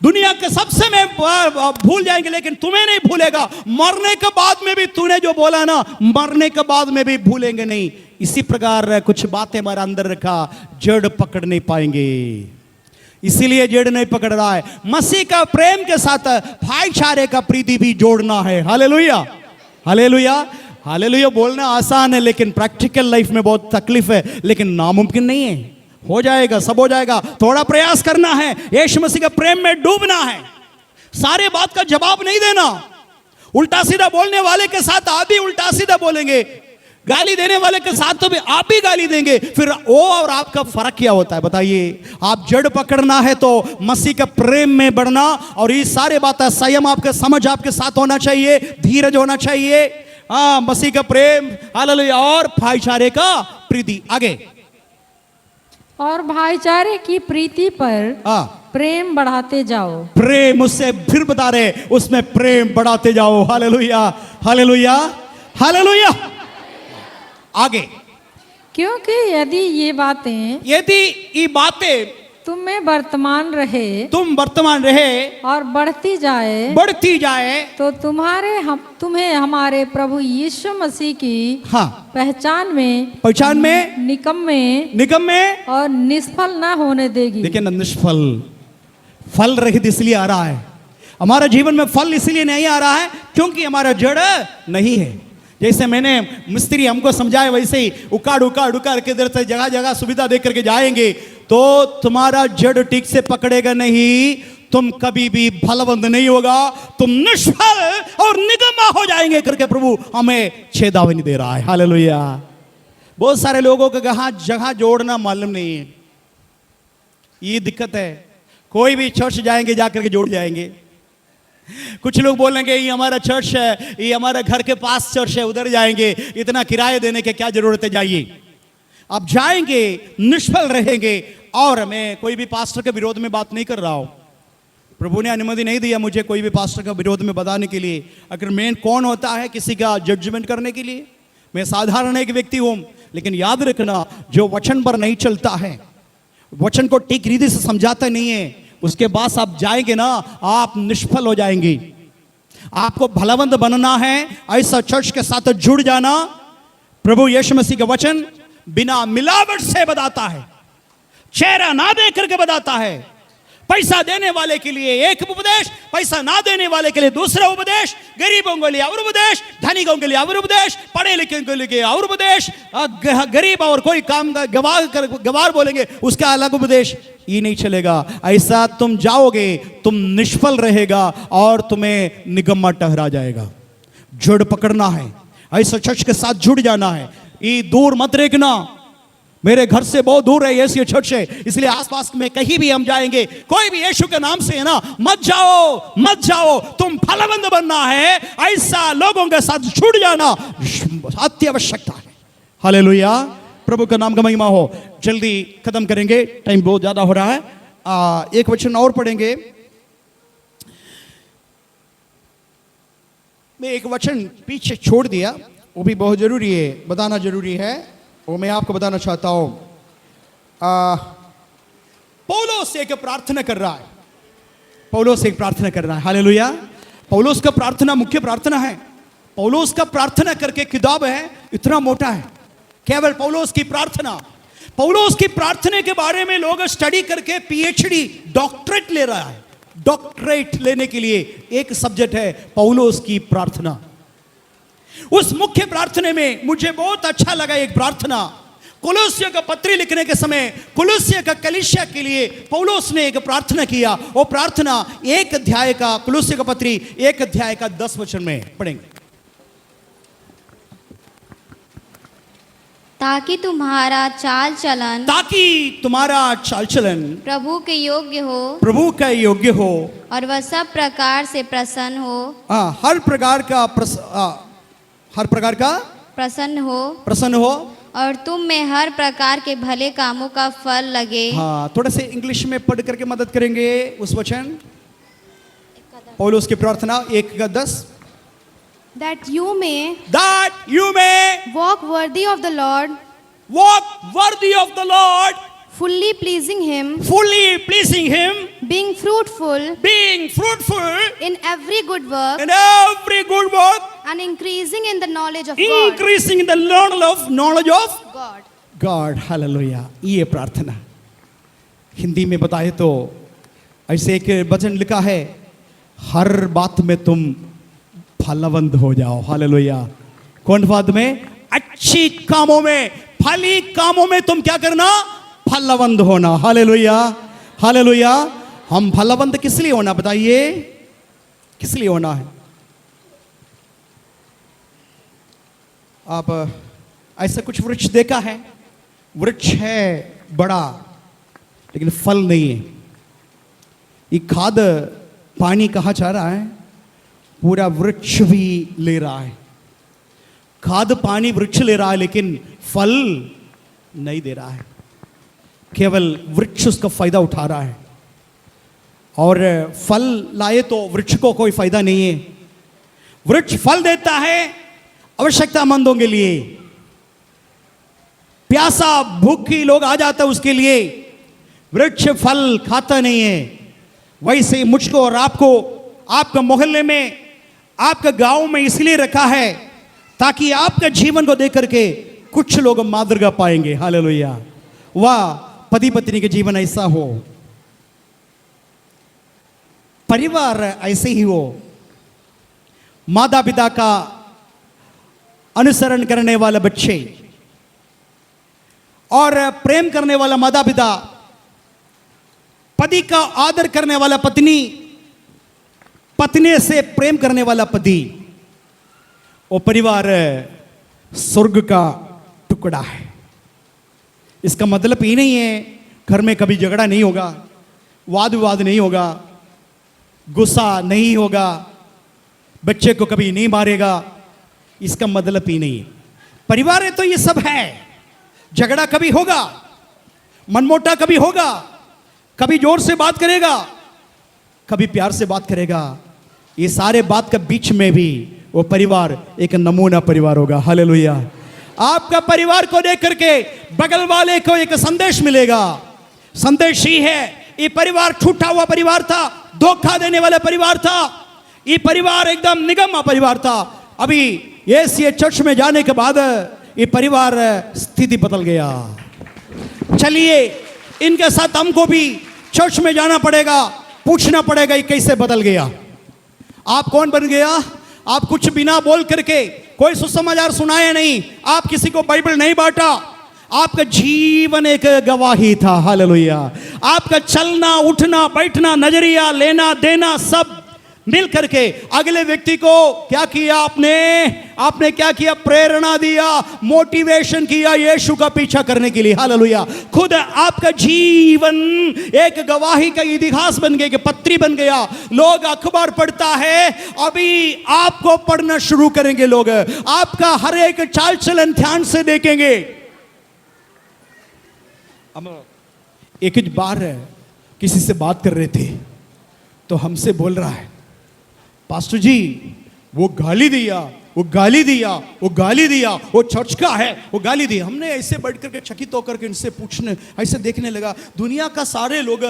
दुनिया के सबसे मैं भूल जाएंगे, लेकिन तुम्हें नहीं भूलेगा। मरने के बाद में भी तूने जो बोला ना, मरने के बाद में भी भूलेंगे नहीं। इसी प्रकार कुछ बातें हमारा अंदर रखा, जड़ पकड़ नहीं पाएंगे, इसीलिए जड़ नहीं पकड़ रहा है। मसीह का प्रेम के साथ भाईचारे का प्रीति भी जोड़ना है। हालेलुया। हालेलुया। हालेलुया बोलना आसान है, लेकिन प्रैक्टिकल लाइफ में बहुत तकलीफ है, लेकिन नामुमकिन नहीं है। हो जाएगा, सब हो जाएगा, थोड़ा प्रयास करना है, यीशु मसीह के प्रेम में डूबना है। सारे बात का जवाब नहीं देना। उल्टा सीधा बोलने वाले के साथ आप भी उल्टा सीधा बोलेंगे, गाली देने वाले के साथ तो भी आप भी गाली देंगे, फिर वो और आपका फर्क क्या होता है? बताइए। आप जड़ पकड़ना है तो मसीह के प्रेम में बढ़ना, और ये सारे बातें, संयम आपके, समझ आपके साथ होना चाहिए, धीरज होना चाहिए, मसीह का प्रेम, हालेलुया, और भाईचारे का प्रीति। आगे, और भाईचारे की प्रीति पर प्रेम बढ़ाते जाओ। प्रेम, उससे फिर बता रहे, उसमें प्रेम बढ़ाते जाओ। हालेलुया। हालेलुया। हालेलुया। आगे, क्योंकि यदि ये बातें तुम में वर्तमान रहे, तुम वर्तमान रहे और बढ़ती जाए, तो तुम्हें हमारे प्रभु यीशु मसीह की पहचान में निकम्मे और निष्फल ना होने देगी। देखिए ना, निष्फल, फल रहित इसलिए आ रहा है हमारा जीवन में, फल इसलिए नहीं आ रहा है क्योंकि हमारा जड़ नहीं है। जैसे मैंने मिस्त्री हमको समझाया वैसे ही उकाड़ के इधर से जगह जगह सुविधा दे करके जाएंगे तो तुम्हारा जड़ ठीक से पकड़ेगा नहीं, तुम कभी भी फलवंत नहीं होगा, तुम निष्फल और निगम्मा हो जाएंगे करके प्रभु हमें चेतावनी दे रहा है। हालेलुया। बहुत सारे लोगों को जगह जोड़ना मालूम नहीं है, ये दिक्कत है। कोई भी चर्च जाएंगे जाकर के जोड़ जाएंगे। कुछ लोग बोलेंगे ये हमारा चर्च है, ये हमारा घर के पास चर्च है, उधर जाएंगे, इतना किराया देने की क्या जरूरत है, जाइए। अब जाएंगे, निष्फल रहेंगे। और मैं कोई भी पास्टर के विरोध में बात नहीं कर रहा हूं, प्रभु ने अनुमति नहीं दिया मुझे कोई भी पास्टर का विरोध में बताने के लिए। अगर मैं कौन होता है किसी का जजमेंट करने के लिए? मैं साधारण एक व्यक्ति हूं, लेकिन याद रखना, जो वचन पर नहीं चलता है, वचन को ठीक रीति से समझाता नहीं है, उसके बाद आप जाएंगे ना, आप निष्फल हो जाएंगे। आपको भलावंत बनना है, ऐसा चर्च के साथ जुड़ जाना। प्रभु यीशु मसीह का वचन बिना मिलावट से बताता है, चेहरा ना देख करके बताता है, पैसा देने वाले के लिए एक उपदेश, पैसा ना देने वाले के लिए दूसरा उपदेश, गरीबों के लिए और उपदेश, धनिकों के लिए और उपदेश, पढ़े लिखे के लिए और उपदेश, गरीब और कोई काम का गवार बोलेंगे उसका अलग उपदेश। ये नहीं चलेगा। ऐसा तुम जाओगे, तुम निष्फल रहेगा और तुम्हें निगम्मा ठहरा जाएगा। जुड़ पकड़ना है, ऐसा चर्च के साथ जुड़ जाना है। ये दूर मत देखना, मेरे घर से बहुत दूर है ये चर्च है, इसलिए आसपास में कहीं भी हम जाएंगे, कोई भी यीशु के नाम से है ना, मत जाओ मत जाओ। तुम फलवंत बनना है, ऐसा लोगों के साथ जुड़ जाना अति आवश्यकता है। हालेलुया, प्रभु का नाम का महिमा हो। जल्दी खत्म करेंगे, टाइम बहुत ज्यादा हो रहा है। एक वचन और पढ़ेंगे। मैं एक वचन पीछे छोड़ दिया, वो भी बहुत जरूरी है, बताना जरूरी है, वो मैं आपको बताना चाहता हूं। पौलुस एक प्रार्थना कर रहा है, पौलुस एक प्रार्थना कर रहा है। हालेलुया, पौलुस का प्रार्थना मुख्य प्रार्थना है। पौलुस का प्रार्थना करके किताब है, इतना मोटा है, केवल पौलुस की प्रार्थना। पौलुस की प्रार्थना के बारे में लोग स्टडी करके पीएचडी डॉक्टरेट ले रहा है। डॉक्टरेट लेने के लिए एक सब्जेक्ट है पौलुस की प्रार्थना। उस मुख्य प्रार्थना में मुझे बहुत अच्छा लगा एक प्रार्थना। कुलुस्सियों का पत्री लिखने के समय कुलुस्सियों का कलीसिया के लिए पौलुस ने एक प्रार्थना किया। वो प्रार्थना एक अध्याय का, कुलुस्सियों का पत्री 1 अध्याय का 10 वचन में पढ़ेंगे। ताकि तुम्हारा चाल चलन प्रभु के योग्य हो, प्रभु का योग्य हो, और वह सब प्रकार से प्रसन्न हो, हर प्रकार का प्रसन्न हो, और तुम में हर प्रकार के भले कामों का फल लगे। हाँ, थोड़ा से इंग्लिश में पढ़ करके मदद करेंगे उस वचन। पौलुस की प्रार्थना 1:10। That you may walk worthy of the Lord, fully pleasing Him, being fruitful in every good work, and increasing in the knowledge of God. Hallelujah, ये प्रार्थना हिंदी में बताए तो ऐसे एक वचन लिखा है, हर बात में तुम फलवंत हो जाओ। हालेलुया, कौन बात में? अच्छी कामों में, फली कामों में तुम क्या करना? फलवंत होना। Hallelujah, hallelujah. हम फलवंत किस लिए होना, बताइए किस लिए होना है? आप ऐसा कुछ वृक्ष देखा है? वृक्ष है बड़ा लेकिन फल नहीं है। ये खाद पानी कहाँ जा रहा है? पूरा वृक्ष भी ले रहा है। खाद पानी वृक्ष ले रहा है लेकिन फल नहीं दे रहा है। केवल वृक्ष उसका फायदा उठा रहा है, और फल लाए तो वृक्ष को कोई फायदा नहीं है। वृक्ष फल देता है आवश्यकतामंदों के लिए, प्यासा भूखी लोग आ जाता है उसके लिए। वृक्ष फल खाता नहीं है। वैसे मुझको और आपको आपका मोहल्ले में, आपका गांव में इसलिए रखा है ताकि आपका जीवन को देख करके कुछ लोग मादरगा पाएंगे। हालेलुया, वाह, पति पत्नी के जीवन ऐसा हो, परिवार ऐसे ही हो, माता पिता का अनुसरण करने वाला बच्चे और प्रेम करने वाला माता पिता, पति का आदर करने वाला पत्नी, पत्नी से प्रेम करने वाला पति, वो परिवार स्वर्ग का टुकड़ा है। इसका मतलब ये नहीं है घर में कभी झगड़ा नहीं होगा, वाद विवाद नहीं होगा, गुस्सा नहीं होगा, बच्चे को कभी नहीं मारेगा। इसका मतलब ही नहीं है। परिवार है तो ये सब है। झगड़ा कभी होगा, मनमोटा कभी होगा, कभी जोर से बात करेगा, कभी प्यार से बात करेगा। ये सारे बात के बीच में भी वो परिवार एक नमूना परिवार होगा। हालेलुया, आपका परिवार को देख करके बगल वाले को एक संदेश मिलेगा। संदेश ही है, ये परिवार टूटा हुआ परिवार था, धोखा देने वाला परिवार था, ये परिवार एकदम निगम्मा परिवार था। अभी ये चर्च में जाने के बाद ये परिवार स्थिति बदल गया। चलिए इनके साथ हमको भी चर्च में जाना पड़ेगा, पूछना पड़ेगा ये कैसे बदल गया, आप कौन बन गया। आप कुछ बिना बोल करके कोई सुसमाचार सुनाया नहीं, आप किसी को बाइबल नहीं बांटा, आपका जीवन एक गवाही था। हालेलुया। आपका चलना उठना बैठना नजरिया लेना देना सब मिल करके अगले व्यक्ति को क्या किया, आपने क्या किया, प्रेरणा दिया, मोटिवेशन किया यीशु का पीछा करने के लिए। हालेलुया। खुद आपका जीवन एक गवाही का इतिहास बन गया, पत्री बन गया। लोग अखबार पढ़ता है, अभी आपको पढ़ना शुरू करेंगे लोग, आपका हर एक चाल चलन ध्यान से देखेंगे। एक बार किसी से बात कर रहे थे तो हमसे बोल रहा है, पास्टर जी वो गाली दिया, वो गाली दिया, वो गाली दिया, वो चर्च का है, वो गाली दिया। हमने ऐसे बैठ करके चकित होकर के इनसे पूछने, ऐसे देखने लगा, दुनिया का सारे लोग,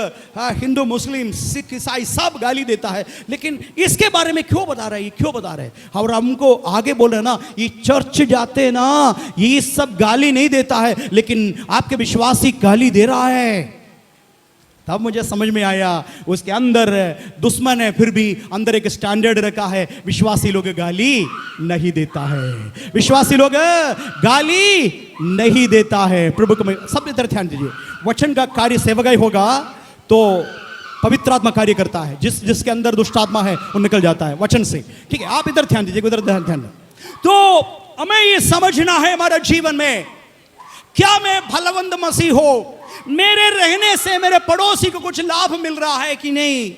हिंदू मुस्लिम सिख ईसाई सब गाली देता है, लेकिन इसके बारे में क्यों बता रहा है, ये क्यों बता रहे हैं। और हमको आगे बोल रहे ना, ये चर्च जाते ना, ये सब गाली नहीं देता है, लेकिन आपके विश्वासी गाली दे रहा है। तब मुझे समझ में आया उसके अंदर दुश्मन है, फिर भी अंदर एक स्टैंडर्ड रखा है। विश्वासी लोग गाली नहीं देता है, विश्वासी लोग गाली नहीं देता है। प्रभु को सब इधर ध्यान दीजिए, वचन का कार्य सेवकाई होगा तो पवित्र आत्मा कार्य करता है, जिसके अंदर दुष्ट आत्मा है वो निकल जाता है वचन से। ठीक है, आप इधर ध्यान दीजिए, उधर ध्यान। तो हमें ये समझना है हमारे जीवन में, क्या मैं भलवंत मसीह हो, मेरे रहने से मेरे पड़ोसी को कुछ लाभ मिल रहा है कि नहीं।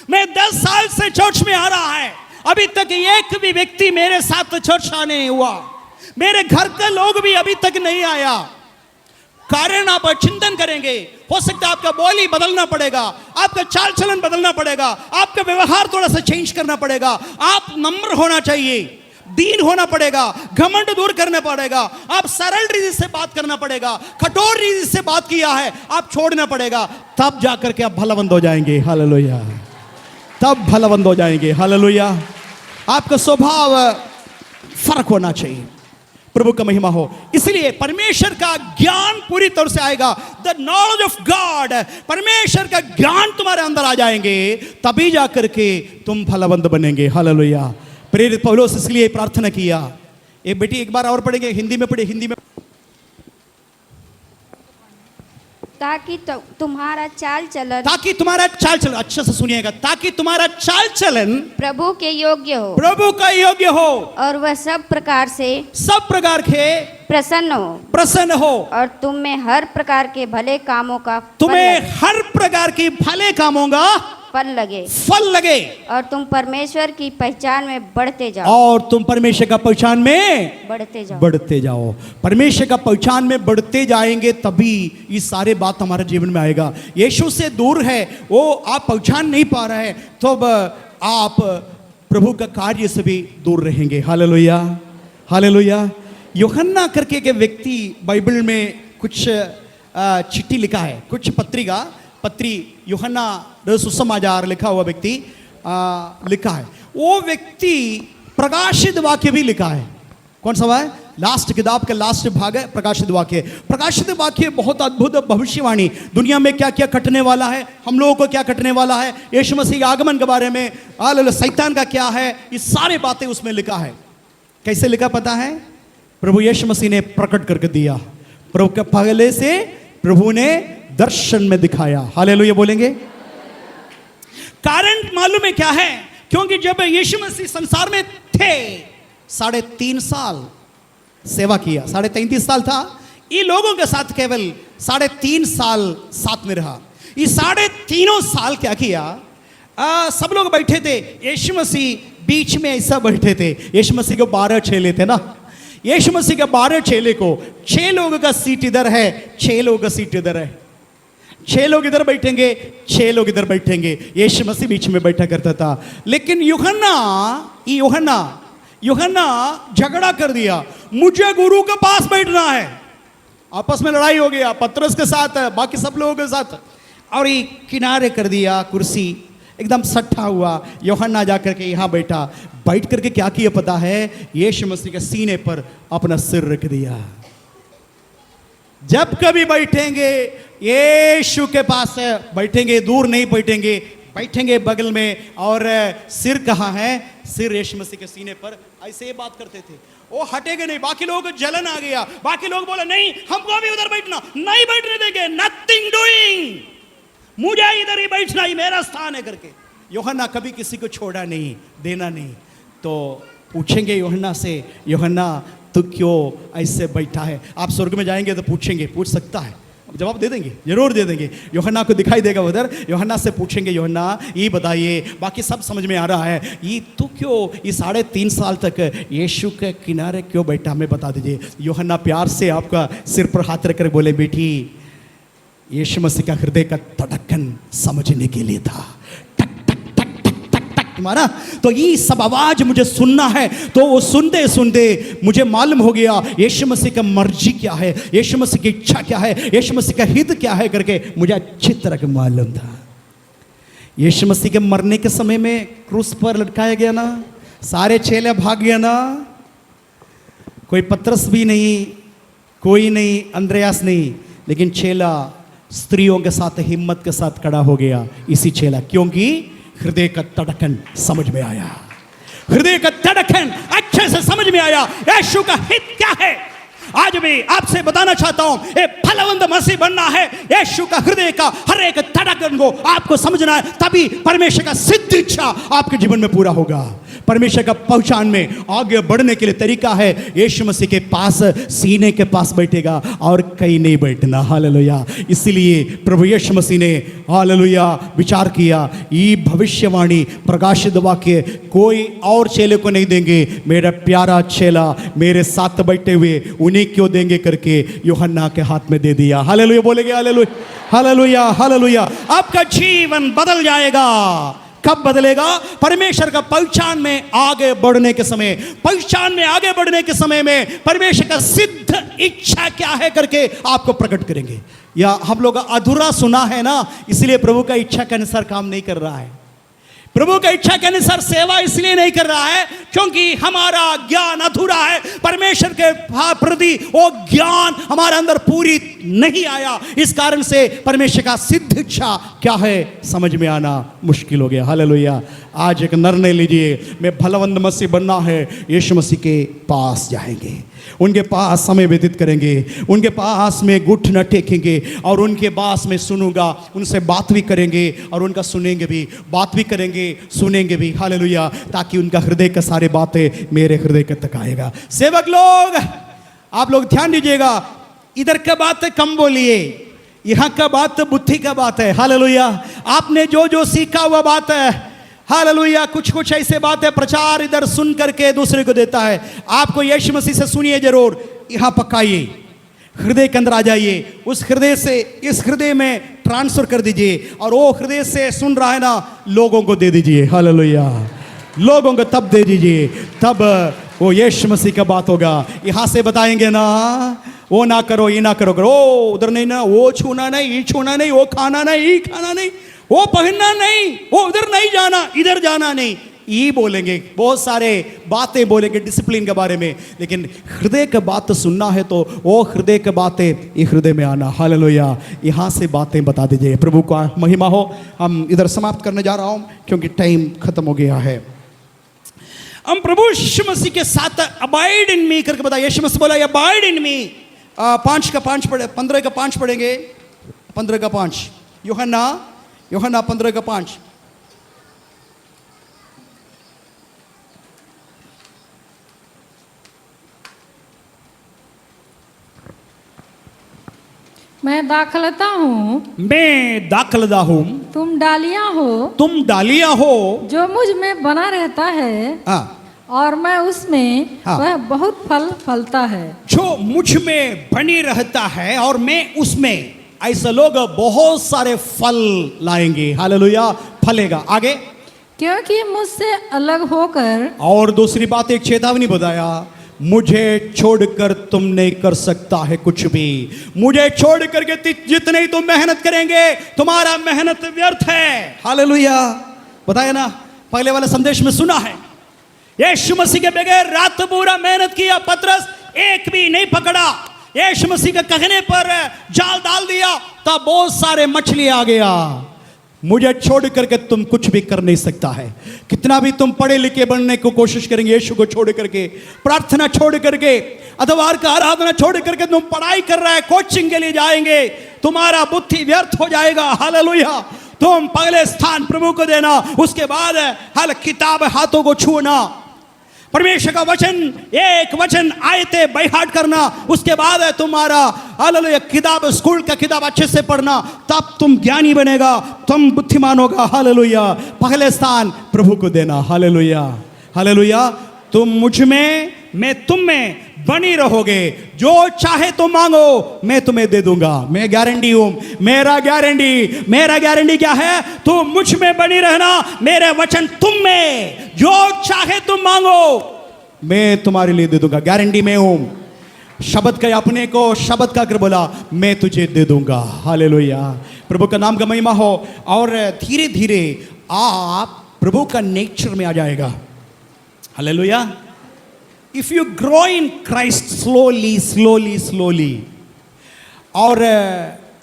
मैं 10 साल से चर्च में आ रहा है, अभी तक एक भी व्यक्ति मेरे साथ चर्च आने नहीं हुआ, मेरे घर के लोग भी अभी तक नहीं आया। कारण आप चिंतन करेंगे, हो सकता है आपका बोली बदलना पड़ेगा, आपका चाल चलन बदलना पड़ेगा, आपका व्यवहार थोड़ा सा चेंज करना पड़ेगा। आप नम्र होना चाहिए, दीन होना पड़ेगा, घमंड दूर करना पड़ेगा, आप सरल रीति से बात करना पड़ेगा, कठोर रीति से बात किया है आप छोड़ना पड़ेगा, तब जाकर के आप भलवंत हो जाएंगे। हालेलुया। तब भलवंत हो जाएंगे। हालेलुया। आपका स्वभाव फर्क होना चाहिए। प्रभु का महिमा हो। इसलिए परमेश्वर का ज्ञान पूरी तरह से आएगा, द नॉलेज ऑफ गॉड, परमेश्वर का ज्ञान तुम्हारे अंदर आ जाएंगे, तभी जाकर के तुम फलवंत बनेंगे। हालेलुया। प्रेरित पौलुस इसलिए प्रार्थना किया। ये बेटी एक बार और पढ़ेंगे, हिंदी में पढ़े, हिंदी में। ताकि तुम्हारा चाल चलन, अच्छे से सुनिएगा, ताकि तुम्हारा चाल चलन प्रभु के योग्य हो, प्रभु का योग्य हो, और वह सब प्रकार के प्रसन्न हो, और तुम में हर प्रकार के भले कामों का फल लगे, और तुम परमेश्वर की पहचान में बढ़ते जाओ, परमेश्वर का पहचान में बढ़ते जाएंगे, तभी ये सारे बात हमारे जीवन में आएगा। यीशु से दूर है वो, आप पहचान नहीं पा रहे हैं, तो आप प्रभु का कार्य से भी दूर रहेंगे। हालेलुया। हालेलुया। यूहन्ना करके के व्यक्ति बाइबल में कुछ चिट्ठी लिखा है, कुछ पत्री यूहन्ना सुसमाचार लिखा हुआ व्यक्ति लिखा है। वो व्यक्ति प्रकाशित वाक्य भी लिखा है। कौन सा है? लास्ट किताब का लास्ट भाग है प्रकाशित वाक्य। प्रकाशित वाक्य बहुत अद्भुत भविष्यवाणी, दुनिया में क्या क्या घटने वाला है, हम लोगों को क्या घटने वाला है, यीशु मसीह के आगमन के बारे में, शैतान का क्या है, ये सारी बातें उसमें लिखा है। कैसे लिखा पता है? प्रभु यीशु मसीह ने प्रकट करके दिया, प्रभु के पहले से प्रभु ने दर्शन में दिखाया। हालेलुया बोलेंगे। कारण मालूम है क्या है? क्योंकि जब यीशु मसीह संसार में थे 3.5 साल सेवा किया, 33.5 साल था, ये लोगों के साथ केवल 3.5 साल साथ में रहा। ये 3.5 साल क्या किया? सब लोग बैठे थे, यीशु मसीह बीच में ऐसा बैठे थे। यीशु मसीह को 12 चेले थे ना, यीशु मसीह के 12 चेले को 6 लोगों का सीट इधर है, 6 लोगों का सीट इधर है, 6 लोग इधर बैठेंगे, 6 लोग इधर बैठेंगे। यीशु मसीह बीच में बैठा करता था। लेकिन यूहन्ना झगड़ा कर दिया, मुझे गुरु के पास बैठना है। आपस में लड़ाई हो गया, पतरस के साथ, बाकी सब लोगों के साथ, और ये किनारे कर दिया कुर्सी, एकदम सट्टा हुआ। यूहन्ना जाकर के यहाँ बैठ करके क्या किया पता है? यीशु मसीह के सीने पर अपना सिर रख दिया। जब कभी बैठेंगे यीशु के पास बैठेंगे, दूर नहीं बैठेंगे, बैठेंगे बगल में। और सिर कहाँ है? सिर यीशु मसीह के सीने पर। ऐसे ही बात करते थे, वो हटेंगे नहीं। बाकी लोगों को जलन आ गया, बाकी लोग बोले नहीं हमको भी उधर बैठना, नहीं बैठने देंगे, नथिंग डूइंग, मुझे इधर ही बैठना, ही मेरा स्थान है करके। यूहन्ना कभी किसी को छोड़ा नहीं, देना नहीं। तो पूछेंगे यूहन्ना से, यूहन्ना तू क्यों ऐसे बैठा है? आप स्वर्ग में जाएंगे तो पूछेंगे, पूछ सकता है, जवाब दे देंगे, जरूर दे देंगे। यूहन्ना को दिखाई देगा उधर, यूहन्ना से पूछेंगे यूहन्ना ये बताइए, बाकी सब समझ में आ रहा है, ये तू क्यों ये 3.5 साल तक यीशु के किनारे क्यों बैठा, हमें बता दीजिए। यूहन्ना प्यार से आपका सिर पर हाथ रखकर बोले, बेटी यीशु मसीह का हृदय का धड़कन समझने के लिए था, टक टक टक टक टक टक तुम्हारा। तो ये सब आवाज मुझे सुनना है। तो वो सुनते सुनते मुझे मालूम हो गया यीशु मसीह का मर्जी क्या है, यीशु मसीह की इच्छा क्या है, यीशु मसीह का हित क्या है करके मुझे अच्छी तरह के मालूम था। यीशु मसीह के मरने के समय में क्रूस पर लटकाया गया ना, सारे चेले भाग गया ना, कोई पतरस भी नहीं, कोई नहीं, अंद्रयास नहीं, लेकिन चेला स्त्रियों के साथ हिम्मत के साथ खड़ा हो गया। इसी चेला, क्योंकि हृदय का धड़कन समझ में आया, हृदय का धड़कन अच्छे से समझ में आया, यीशु का हित क्या है। आज भी आपसे बताना चाहता हूं, ये फलवंत मसीह बनना है, यीशु का हृदय का हर एक धड़कन को आपको समझना है, तभी परमेश्वर का सिद्ध इच्छा आपके जीवन में पूरा होगा। परमेश्वर का पहचान में आगे बढ़ने के लिए तरीका है, यीशु मसीह के पास, सीने के पास बैठेगा और कहीं नहीं बैठना। हालेलुया। इसलिए प्रभु यीशु मसीह ने हालेलुया विचार किया, ये भविष्यवाणी प्रकाशित वाक्य कोई और चेले को नहीं देंगे, मेरा प्यारा चेला मेरे साथ बैठे हुए उन्हीं क्यों देंगे करके यूहन्ना के हाथ में दे दिया। हालेलुया बोलेंगे, हालेलुया हालेलुया हालेलुया। आपका जीवन बदल जाएगा। कब बदलेगा? परमेश्वर का पहचान में आगे बढ़ने के समय, पहचान में आगे बढ़ने के समय में परमेश्वर का सिद्ध इच्छा क्या है करके आपको प्रकट करेंगे। या हम लोग अधूरा सुना है ना, इसलिए प्रभु का इच्छा के अनुसार काम नहीं कर रहा है, प्रभु का इच्छा के अनुसार सेवा इसलिए नहीं कर रहा है क्योंकि हमारा ज्ञान अधूरा है, परमेश्वर के प्रति वो ज्ञान हमारे अंदर पूरी नहीं आया। इस कारण से परमेश्वर का सिद्ध इच्छा क्या है समझ में आना मुश्किल हो गया। हालेलुया। आज एक निर्णय लीजिए, मैं फलवंत मसीह बनना है, यीशु मसीह के पास जाएंगे, उनके पास समय व्यतीत करेंगे, उनके पास में घुटना टेकेंगे और उनके पास में सुनूंगा, उनसे बात भी करेंगे और उनका सुनेंगे भी, बात भी करेंगे सुनेंगे भी। हालेलुया। ताकि उनका हृदय का सारे बातें मेरे हृदय के तक आएगा। सेवक लोग, आप लोग ध्यान दीजिएगा, इधर का बात कम बोलिए, यहाँ का बात बुद्धि का बात है। हालेलुया। आपने जो जो सीखा हुआ बात है, हालेलुया, कुछ कुछ ऐसे बातें प्रचार इधर सुन करके दूसरे को देता है। आपको यीशु मसीह से सुनिए, जरूर यहाँ पकाइए, हृदय के अंदर आ जाइए, उस हृदय से इस हृदय में ट्रांसफर कर दीजिए और वो हृदय से सुन रहा है ना, लोगों को दे दीजिए। हालेलुया। लोगों को तब दे दीजिए, तब वो यीशु मसीह का बात होगा। यहाँ से बताएंगे ना, वो ना करो, ये ना करो, करो उधर नहीं ना, वो छूना नहीं, ये छूना नहीं, वो खाना नहीं, ये खाना नहीं, वो पहनना नहीं, वो उधर नहीं जाना, इधर जाना नहीं, ये बोलेंगे, बहुत सारे बातें बोलेंगे डिसिप्लिन के बारे में। लेकिन हृदय का बात सुनना है तो वो हृदय की बातें ये हृदय में आना। हालेलुया। यहाँ से बातें बता दीजिए। प्रभु का महिमा हो। हम इधर समाप्त करने जा रहा हूँ क्योंकि टाइम खत्म हो गया है। हम प्रभु यीशु मसीह के साथ अबाइड इन मी करके बताइए। यीशु मसीह बोला अबाइड इन मी। 5 का 5 पढ़े, 15 का 5 पढ़ेंगे, 15 का 5, यूहन्ना 15 का 5। मैं दाखलता हूँ, मैं दाखलता हूँ, तुम डालियाँ हो, तुम डालियाँ हो, जो मुझ में बना रहता है और मैं उसमें, वह बहुत फल फलता है। जो मुझ में बनी रहता है और मैं उसमें, ऐसे लोग बहुत सारे फल लाएंगे। हालेलुया। फलेगा। आगे, क्योंकि मुझसे अलग होकर, और दूसरी बात एक चेतावनी बताया, मुझे छोड़कर तुम नहीं कर सकता है कुछ भी। मुझे छोड़ करके जितने ही तुम मेहनत करेंगे, तुम्हारा मेहनत व्यर्थ है। हालेलुया। बताया ना, पहले वाले संदेश में सुना है, यीशु मसीह के बगैर रात पूरा मेहनत किया, पतरस एक भी नहीं पकड़ा, यीशु मसीह के कहने पर जाल डाल दिया, तब बहुत सारे मछली आ गया। मुझे छोड़ करके तुम कुछ भी कर नहीं सकता है। कितना भी तुम पढ़े लिखे बनने को कोशिश करेंगे, यीशु को छोड़ करके, प्रार्थना छोड़ करके, अथवा का आराधना छोड़ करके तुम पढ़ाई कर रहे हैं, कोचिंग के लिए जाएंगे, तुम्हारा बुद्धि व्यर्थ हो जाएगा। हालेलुया। तुम पहले स्थान प्रभु को देना, उसके बाद हर किताब हाथों को छूना, परमेश्वर का वचन, एक वचन आयतें बायहार्ट करना, उसके बाद है तुम्हारा हालेलुया किताब, स्कूल का किताब अच्छे से पढ़ना, तब तुम ज्ञानी बनेगा, तुम बुद्धिमान होगा। हालेलुया। पहले स्थान प्रभु को देना। हालेलुया। हालेलुया। तुम मुझ में, मैं तुम में बनी रहोगे, जो चाहे तुम मांगो मैं तुम्हें दे दूंगा। मैं गारंटी हूं, मेरा गारंटी क्या है? तुम मुझ में बनी रहना, मेरे वचन तुम में, जो चाहे तुम मांगो मैं तुम्हारे लिए दे दूंगा। गारंटी में हूं। शब्द का अपने को शब्द का कर बोला, मैं तुझे दे दूंगा। हालेलुया। प्रभु का नाम का महिमा हो। और धीरे धीरे आप प्रभु का नेचर में आ जाएगा। Hallelujah. If you grow in Christ slowly, और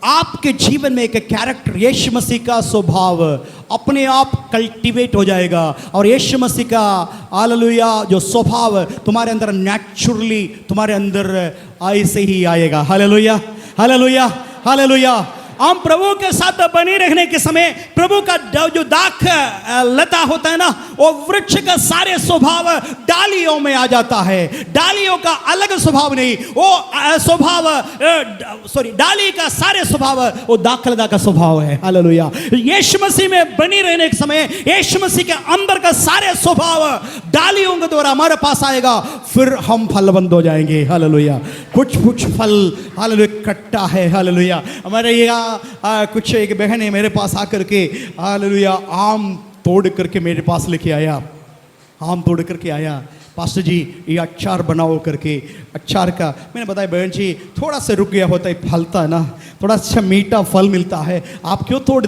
आपके जीवन में एक कैरेक्टर, यीशु मसीह का स्वभाव अपने आप कल्टीवेट हो जाएगा, और यीशु मसीह का हालेलुया जो स्वभाव तुम्हारे अंदर नेचुरली तुम्हारे अंदर ऐसे ही आएगा। हालेलुया। हालेलुया। हालेलुया। हम प्रभु के साथ बने रहने के समय प्रभु का जो दाख लता होता है ना, वो वृक्ष का सारे स्वभाव डालियों में आ जाता है। डालियों का अलग स्वभाव नहीं, वो स्वभाव डाली का सारे स्वभाव वो दाख लता का स्वभाव है। हालेलुया। यीशु मसीह में बनी रहने के समय यीशु मसीह के अंदर का सारे स्वभाव डालियों के द्वारा हमारे पास आएगा, फिर हम फलवंत हो जाएंगे। हालेलुया। कुछ फल हालेलुया कट्टा है। हालेलुया। हमारे यहाँ कुछ एक बहन है मेरे पास आकर के हालेलुया आम तोड़ करके मेरे पास लेके आया। आम तोड़ करके आया, पास्टर जी ये अचार बनाओ करके। अचार का मैंने बताया बहन जी थोड़ा सा रुक गया होता है, फलता है ना, थोड़ा अच्छा मीठा फल मिलता है, आप क्यों तोड़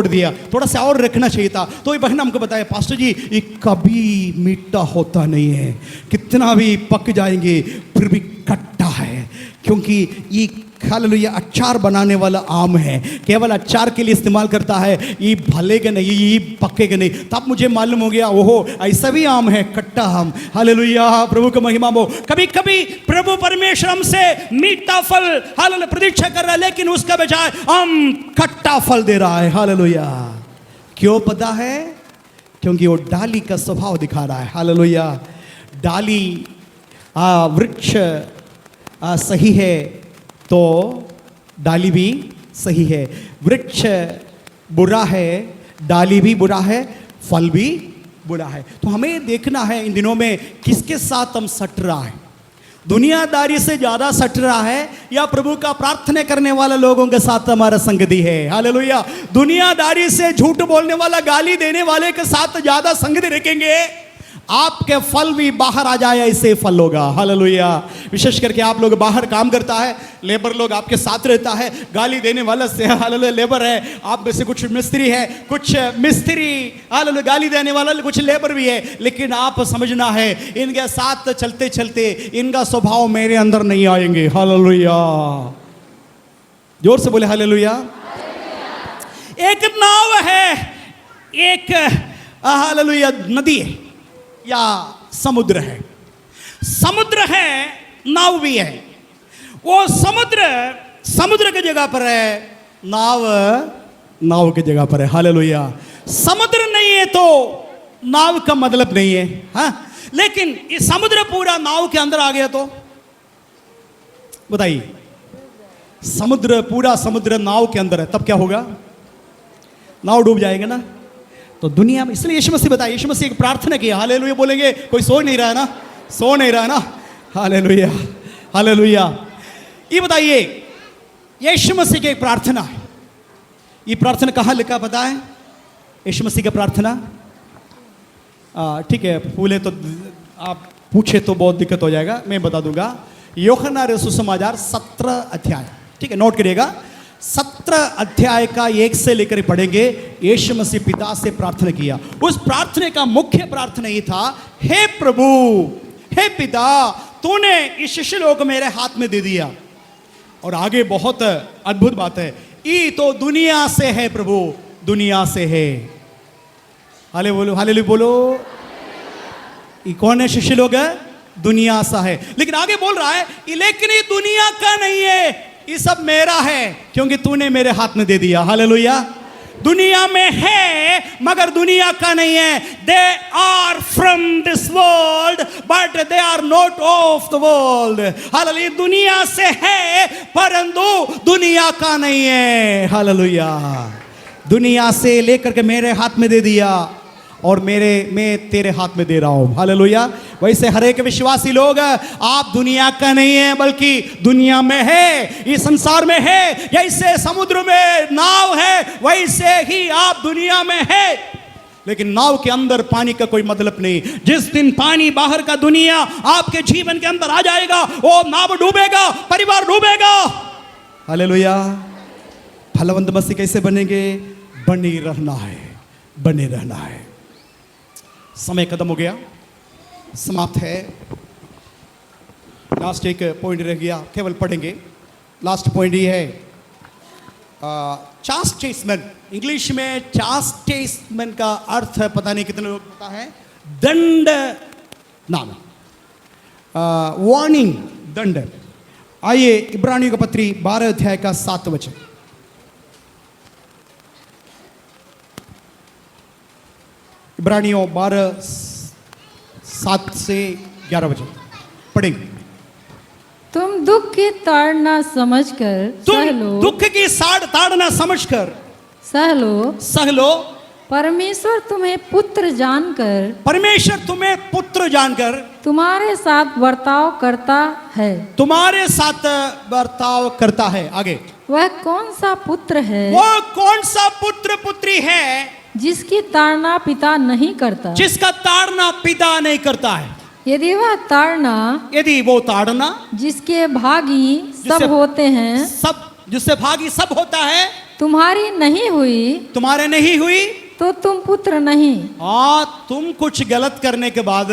दिया? थोड़ा सा और रखना चाहिए था। तो ये बहन हमको बताया पास्टर जी ये कभी मीठा होता नहीं है, कितना भी पक जाएंगे फिर भी खट्टा है, क्योंकि ये हालेलुया अचार बनाने वाला आम है, केवल अचार के लिए इस्तेमाल करता है, ये भलेगा नहीं, ये पकेगा नहीं। तब मुझे मालूम हो गया ओहो ऐसा भी आम है, खट्टा आम। हालेलुया। प्रभु का महिमा हो। कभी कभी प्रभु परमेश्वर हमसे मीठा फल हालेलुया प्रतीक्षा कर रहा है, लेकिन उसका बजाय हम खट्टा फल दे रहा है। हालेलुया। क्यों पता है? क्योंकि वो डाली का स्वभाव दिखा रहा है। हालेलुया। डाली वृक्ष सही है तो डाली भी सही है, वृक्ष बुरा है डाली भी बुरा है, फल भी बुरा है। तो हमें देखना है इन दिनों में किसके साथ हम सट रहा है, दुनियादारी से ज्यादा सट रहा है या प्रभु का प्रार्थना करने वाले लोगों के साथ हमारा संगति है। हालेलुया। दुनियादारी से झूठ बोलने वाला गाली देने वाले के साथ ज्यादा संगति रखेंगे, आपके फल भी बाहर आ जाए ऐसे फल होगा। हालेलुया। विशेष करके आप लोग बाहर काम करता है, लेबर लोग आपके साथ रहता है, गाली देने वाला से हालेलुया लेबर है, आप में से कुछ मिस्त्री है, कुछ मिस्त्री हालेलुया गाली देने वाला, कुछ लेबर भी है, लेकिन आप समझना है इनके साथ चलते चलते इनका स्वभाव मेरे अंदर नहीं आएंगे। हालेलुया। जोर से बोले हालेलुया। एक नाव है, एक हालेलुया नदी है या समुद्र है, समुद्र है नाव भी है। वो समुद्र की जगह पर है, नाव की जगह पर है। हालेलुया। समुद्र नहीं है तो नाव का मतलब नहीं है, हाँ, लेकिन ये समुद्र पूरा नाव के अंदर आ गया तो बताइए, समुद्र पूरा समुद्र नाव के अंदर है तब क्या होगा? नाव डूब जाएगा ना। तो दुनिया में इसलिए यीशु मसीह बताया, यीशु मसीह एक प्रार्थना किया। हालेलुया बोलेंगे, कोई सो नहीं रहा है ना, सो नहीं रहा ना। हालेलुया। हालेलुया। ये बताइए यीशु मसीह की एक प्रार्थना है, ये प्रार्थना कहाँ लिखा पता है? यीशु मसीह की प्रार्थना ठीक है फूले तो आप पूछे तो बहुत दिक्कत हो जाएगा, मैं बता दूंगा। यूहन्ना सुसमाचार 17 अध्याय, ठीक है नोट करिएगा, 17 अध्याय का 1 से लेकर पढ़ेंगे। यीशु मसीह पिता से प्रार्थना किया। उस प्रार्थना का मुख्य प्रार्थना ये था, हे प्रभु, हे पिता, तूने इस शिष्य लोग को मेरे हाथ में दे दिया। और आगे बहुत अद्भुत बात है, ये तो दुनिया से है प्रभु, दुनिया से है। हालेलुया बोलो। ये कौन है शिष्य लोग? है दुनिया सा है। लेकिन आगे बोल रहा है, लेकिन ये दुनिया का नहीं है, ये सब मेरा है क्योंकि तूने मेरे हाथ में दे दिया। हालेलुया। दुनिया में है मगर दुनिया का नहीं है। They are from this world but they are not of the world. Hallelujah. दुनिया से है परंतु दुनिया का नहीं है। हालेलुया। दुनिया से लेकर के मेरे हाथ में दे दिया और मैं तेरे हाथ में दे रहा हूं। हालेलुया। वैसे हर एक विश्वासी लोग, आप दुनिया का नहीं है बल्कि दुनिया में है, इस संसार में है। जैसे समुद्र में नाव है वैसे ही आप दुनिया में है, लेकिन नाव के अंदर पानी का कोई मतलब नहीं। जिस दिन पानी बाहर का दुनिया आपके जीवन के अंदर आ जाएगा, वो नाव डूबेगा, परिवार डूबेगा। हालेलुया। फलवंत मसीह कैसे बनेंगे? बने रहना है, बने रहना है। समय खत्म हो गया, समाप्त है। लास्ट एक पॉइंट रह गया, केवल पढ़ेंगे। लास्ट पॉइंट ये है, चास्टिसमेंट। इंग्लिश में चास्टिसमेंट का अर्थ पता नहीं कितने लोग पता है, दंड नाम, वार्निंग, दंड। आइए इब्रानियों का पत्री 12 अध्याय का 7 वचन। इब्रानियों 12:7 से 11 वचन पढ़ेंगे। तुम दुख की ताड़ना समझकर सह लो, दुख की ताड़ना समझकर सह लो। परमेश्वर तुम्हें पुत्र जानकर तुम्हारे साथ बर्ताव करता है। तुम्हारे साथ बर्ताव करता है। आगे, वह कौन सा पुत्र है? वो कौन सा पुत्र पुत्री है जिसकी ताड़ना पिता नहीं करता, जिसका ताड़ना पिता नहीं करता है। यदि वो ताड़ना जिसके भागी सब होते हैं, जिससे भागी सब होता है, तुम्हारे नहीं हुई तो तुम पुत्र नहीं। तुम कुछ गलत करने के बाद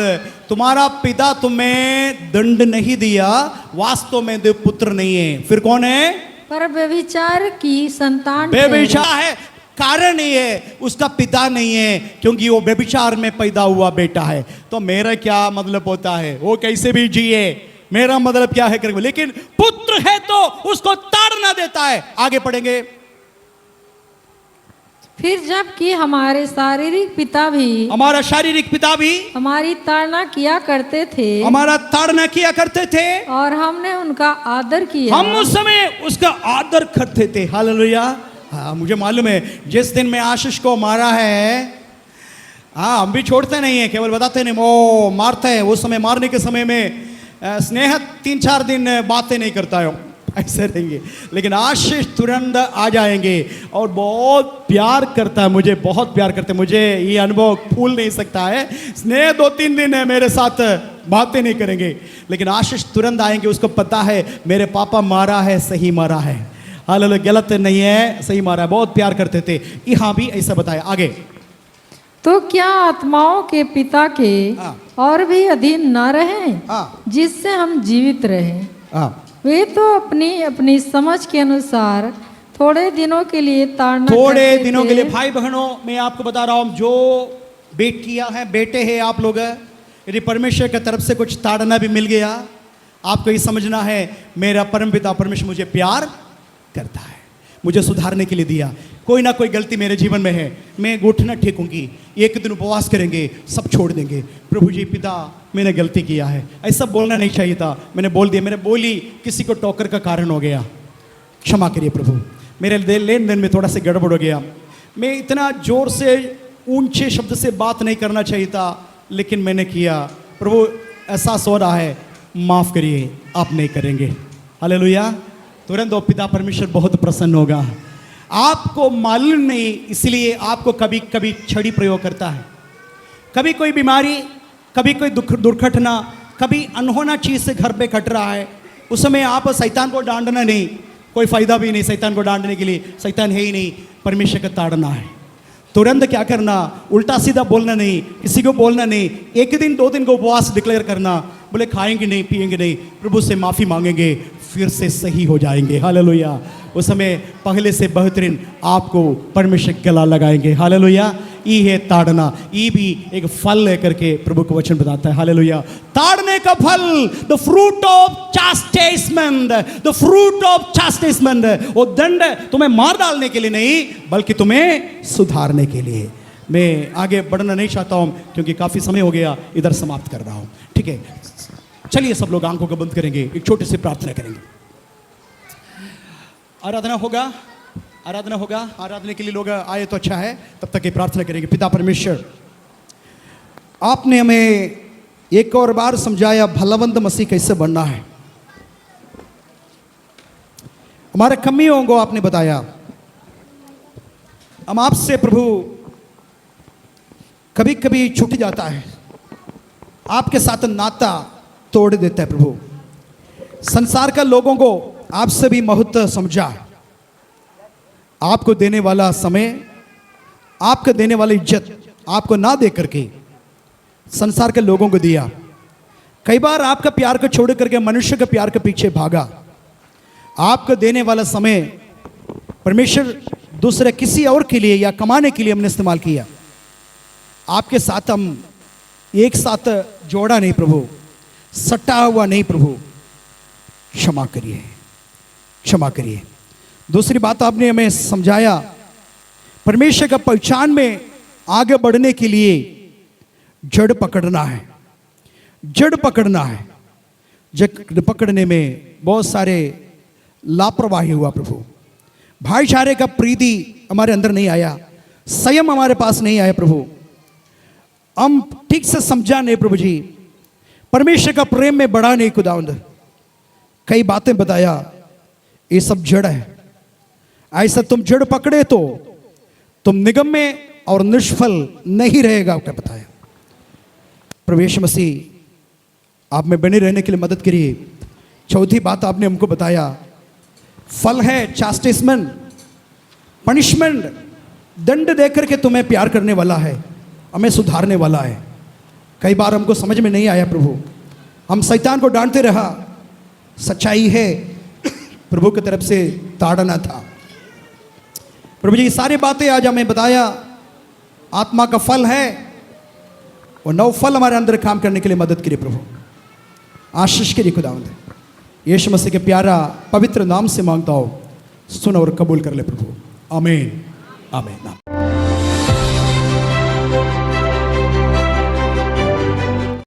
तुम्हारा पिता तुम्हें दंड नहीं दिया, वास्तव में देव पुत्र नहीं है, फिर कौन है? पर व्यभिचार की संतान। व्यभिचार है, कारण ये है उसका पिता नहीं है क्योंकि वो व्यभिचार में पैदा हुआ बेटा है। तो मेरा क्या मतलब होता है? वो कैसे भी जिए, मेरा मतलब क्या है करेंगे, लेकिन पुत्र है तो उसको ताड़ना देता है। आगे पढ़ेंगे। फिर जबकि हमारा शारीरिक पिता भी हमारी ताड़ना किया करते थे, और हमने उनका आदर किया, हम उस समय उसका आदर करते थे। हालेलुया। मुझे मालूम है जिस दिन मैं आशीष को मारा है, हम भी छोड़ते नहीं है, केवल बताते नहीं, वो मारते हैं। उस समय मारने के समय में स्नेह 3-4 दिन बातें नहीं करता है, ऐसे रहेंगे, लेकिन आशीष तुरंत आ जाएंगे और बहुत प्यार करता है, मुझे बहुत प्यार करते हैं। मुझे ये अनुभव भूल नहीं सकता है। स्नेह 2-3 दिन है मेरे साथ बातें नहीं करेंगे, लेकिन आशीष तुरंत आएंगे। उसको पता है मेरे पापा मारा है, सही मारा है, हालेलुया, गलत नहीं है, सही मारा है, बहुत प्यार करते थे। यहाँ भी ऐसा बताया। आगे, तो क्या आत्माओं के पिता के और भी अधीन न रहे जिससे हम जीवित रहे? वे तो अपनी समझ के अनुसार थोड़े दिनों के लिए दिनों के लिए। भाई बहनों, मैं आपको बता रहा हूं, जो बेटियां हैं, बेटे हैं आप लोग, यदि परमेश्वर की तरफ से कुछ ताड़ना भी मिल गया, आपको ये समझना है मेरा परमपिता परमेश्वर मुझे प्यार करता है, मुझे सुधारने के लिए दिया। कोई ना कोई गलती मेरे जीवन में है, मैं घुटना टेकूंगी, एक दिन उपवास करेंगे, सब छोड़ देंगे। प्रभु जी, पिता मैंने गलती किया है, ऐसा बोलना नहीं चाहिए था, मैंने बोल दिया, मैंने बोली किसी को टोकर का कारण हो गया, क्षमा करिए प्रभु, मेरे लेन देन में थोड़ा सा गड़बड़ हो गया, मैं इतना जोर से ऊंचे शब्द से बात नहीं करना चाहिए था, लेकिन मैंने किया। प्रभु एहसास हो रहा है, माफ करिए, आप नहीं करेंगे। हालेलुया। तुरंत वो पिता परमेश्वर बहुत प्रसन्न होगा। आपको मालूम नहीं, इसलिए आपको कभी कभी छड़ी प्रयोग करता है, कभी कोई बीमारी, कभी कोई दुर्घटना, कभी अनहोना चीज से घर पे घट रहा है, उस समय आप शैतान को डांटना नहीं, कोई फायदा भी नहीं शैतान को डांटने के लिए, शैतान है ही नहीं, परमेश्वर का ताड़ना है। तुरंत क्या करना, उल्टा सीधा बोलना नहीं, किसी को बोलना नहीं, 1 दिन 2 दिन को उपवास डिक्लेयर करना, बोले खाएंगे नहीं पिएंगे नहीं, प्रभु से माफ़ी मांगेंगे, फिर से सही हो जाएंगे। हालेलुया। उस समय पहले से बेहतरीन आपको परमेश्वर गला लगाएंगे। हालेलुया। ई है ताड़ना, ई भी एक फल लेकर के प्रभु का वचन बताता है। हालेलुया। ताड़ने का फल, the fruit of chastisement, the fruit of chastisement, वो दंड तुम्हें मार डालने के लिए नहीं, बल्कि तुम्हें सुधारने के लिए। मैं आगे बढ़ना नहीं चाहता हूं क्योंकि काफी समय हो गया, इधर समाप्त कर रहा हूं। ठीक है, चलिए सब लोग आंखों को बंद करेंगे, एक छोटी सी प्रार्थना करेंगे। आराधना होगा, आराधना होगा। आराधना के लिए लोग आए तो अच्छा है, तब तक ये प्रार्थना करेंगे। पिता परमेश्वर, आपने हमें एक और बार समझाया भलावंत मसीह कैसे बनना है। हमारे कमियों को आपने बताया। हम आपसे प्रभु कभी कभी छूट जाता है, आपके साथ नाता तोड़ देता है प्रभु। संसार का लोगों को आपसे भी महत्व समझा, आपको देने वाला समय, आपको देने वाली इज्जत आपको ना दे करके संसार के लोगों को दिया। कई बार आपका प्यार को छोड़ करके मनुष्य के प्यार के पीछे भागा। आपको देने वाला समय परमेश्वर दूसरे किसी और के लिए या कमाने के लिए हमने इस्तेमाल किया। आपके साथ हम एक साथ जोड़ा नहीं प्रभु, सटा हुआ नहीं प्रभु, क्षमा करिए, क्षमा करिए। दूसरी बात आपने हमें समझाया, परमेश्वर का पहचान में आगे बढ़ने के लिए जड़ पकड़ना है, जड़ पकड़ना है। जड़ पकड़ने में बहुत सारे लापरवाही हुआ प्रभु। भाईचारे का प्रीति हमारे अंदर नहीं आया, संयम हमारे पास नहीं आया प्रभु। हम ठीक से समझा नहीं प्रभु जी, परमेश्वर का प्रेम में बढ़ा नहीं खुदावंद। कई बातें बताया, ये सब जड़ है। ऐसा तुम जड़ पकड़े तो तुम निगम में और निष्फल नहीं रहेगा, क्या बताया। प्रभु यीशु मसीह आप में बने रहने के लिए मदद करिए। चौथी बात आपने हमको बताया, फल है चास्टिसमेंट, पनिशमेंट, दंड देकर के तुम्हें प्यार करने वाला है, हमें सुधारने वाला है। कई बार हमको समझ में नहीं आया प्रभु, हम शैतान को डांटते रहा। सच्चाई है प्रभु की तरफ से ताड़ना था। प्रभु जी, ये सारी बातें आज हमें बताया, आत्मा का फल है, और 9 फल हमारे अंदर काम करने के लिए मदद करिए प्रभु। आशीष के लिए खुदावंद, यीशु मसीह के प्यारा पवित्र नाम से मांगता हूँ, सुन और कबूल कर ले प्रभु। आमीन, आमीन।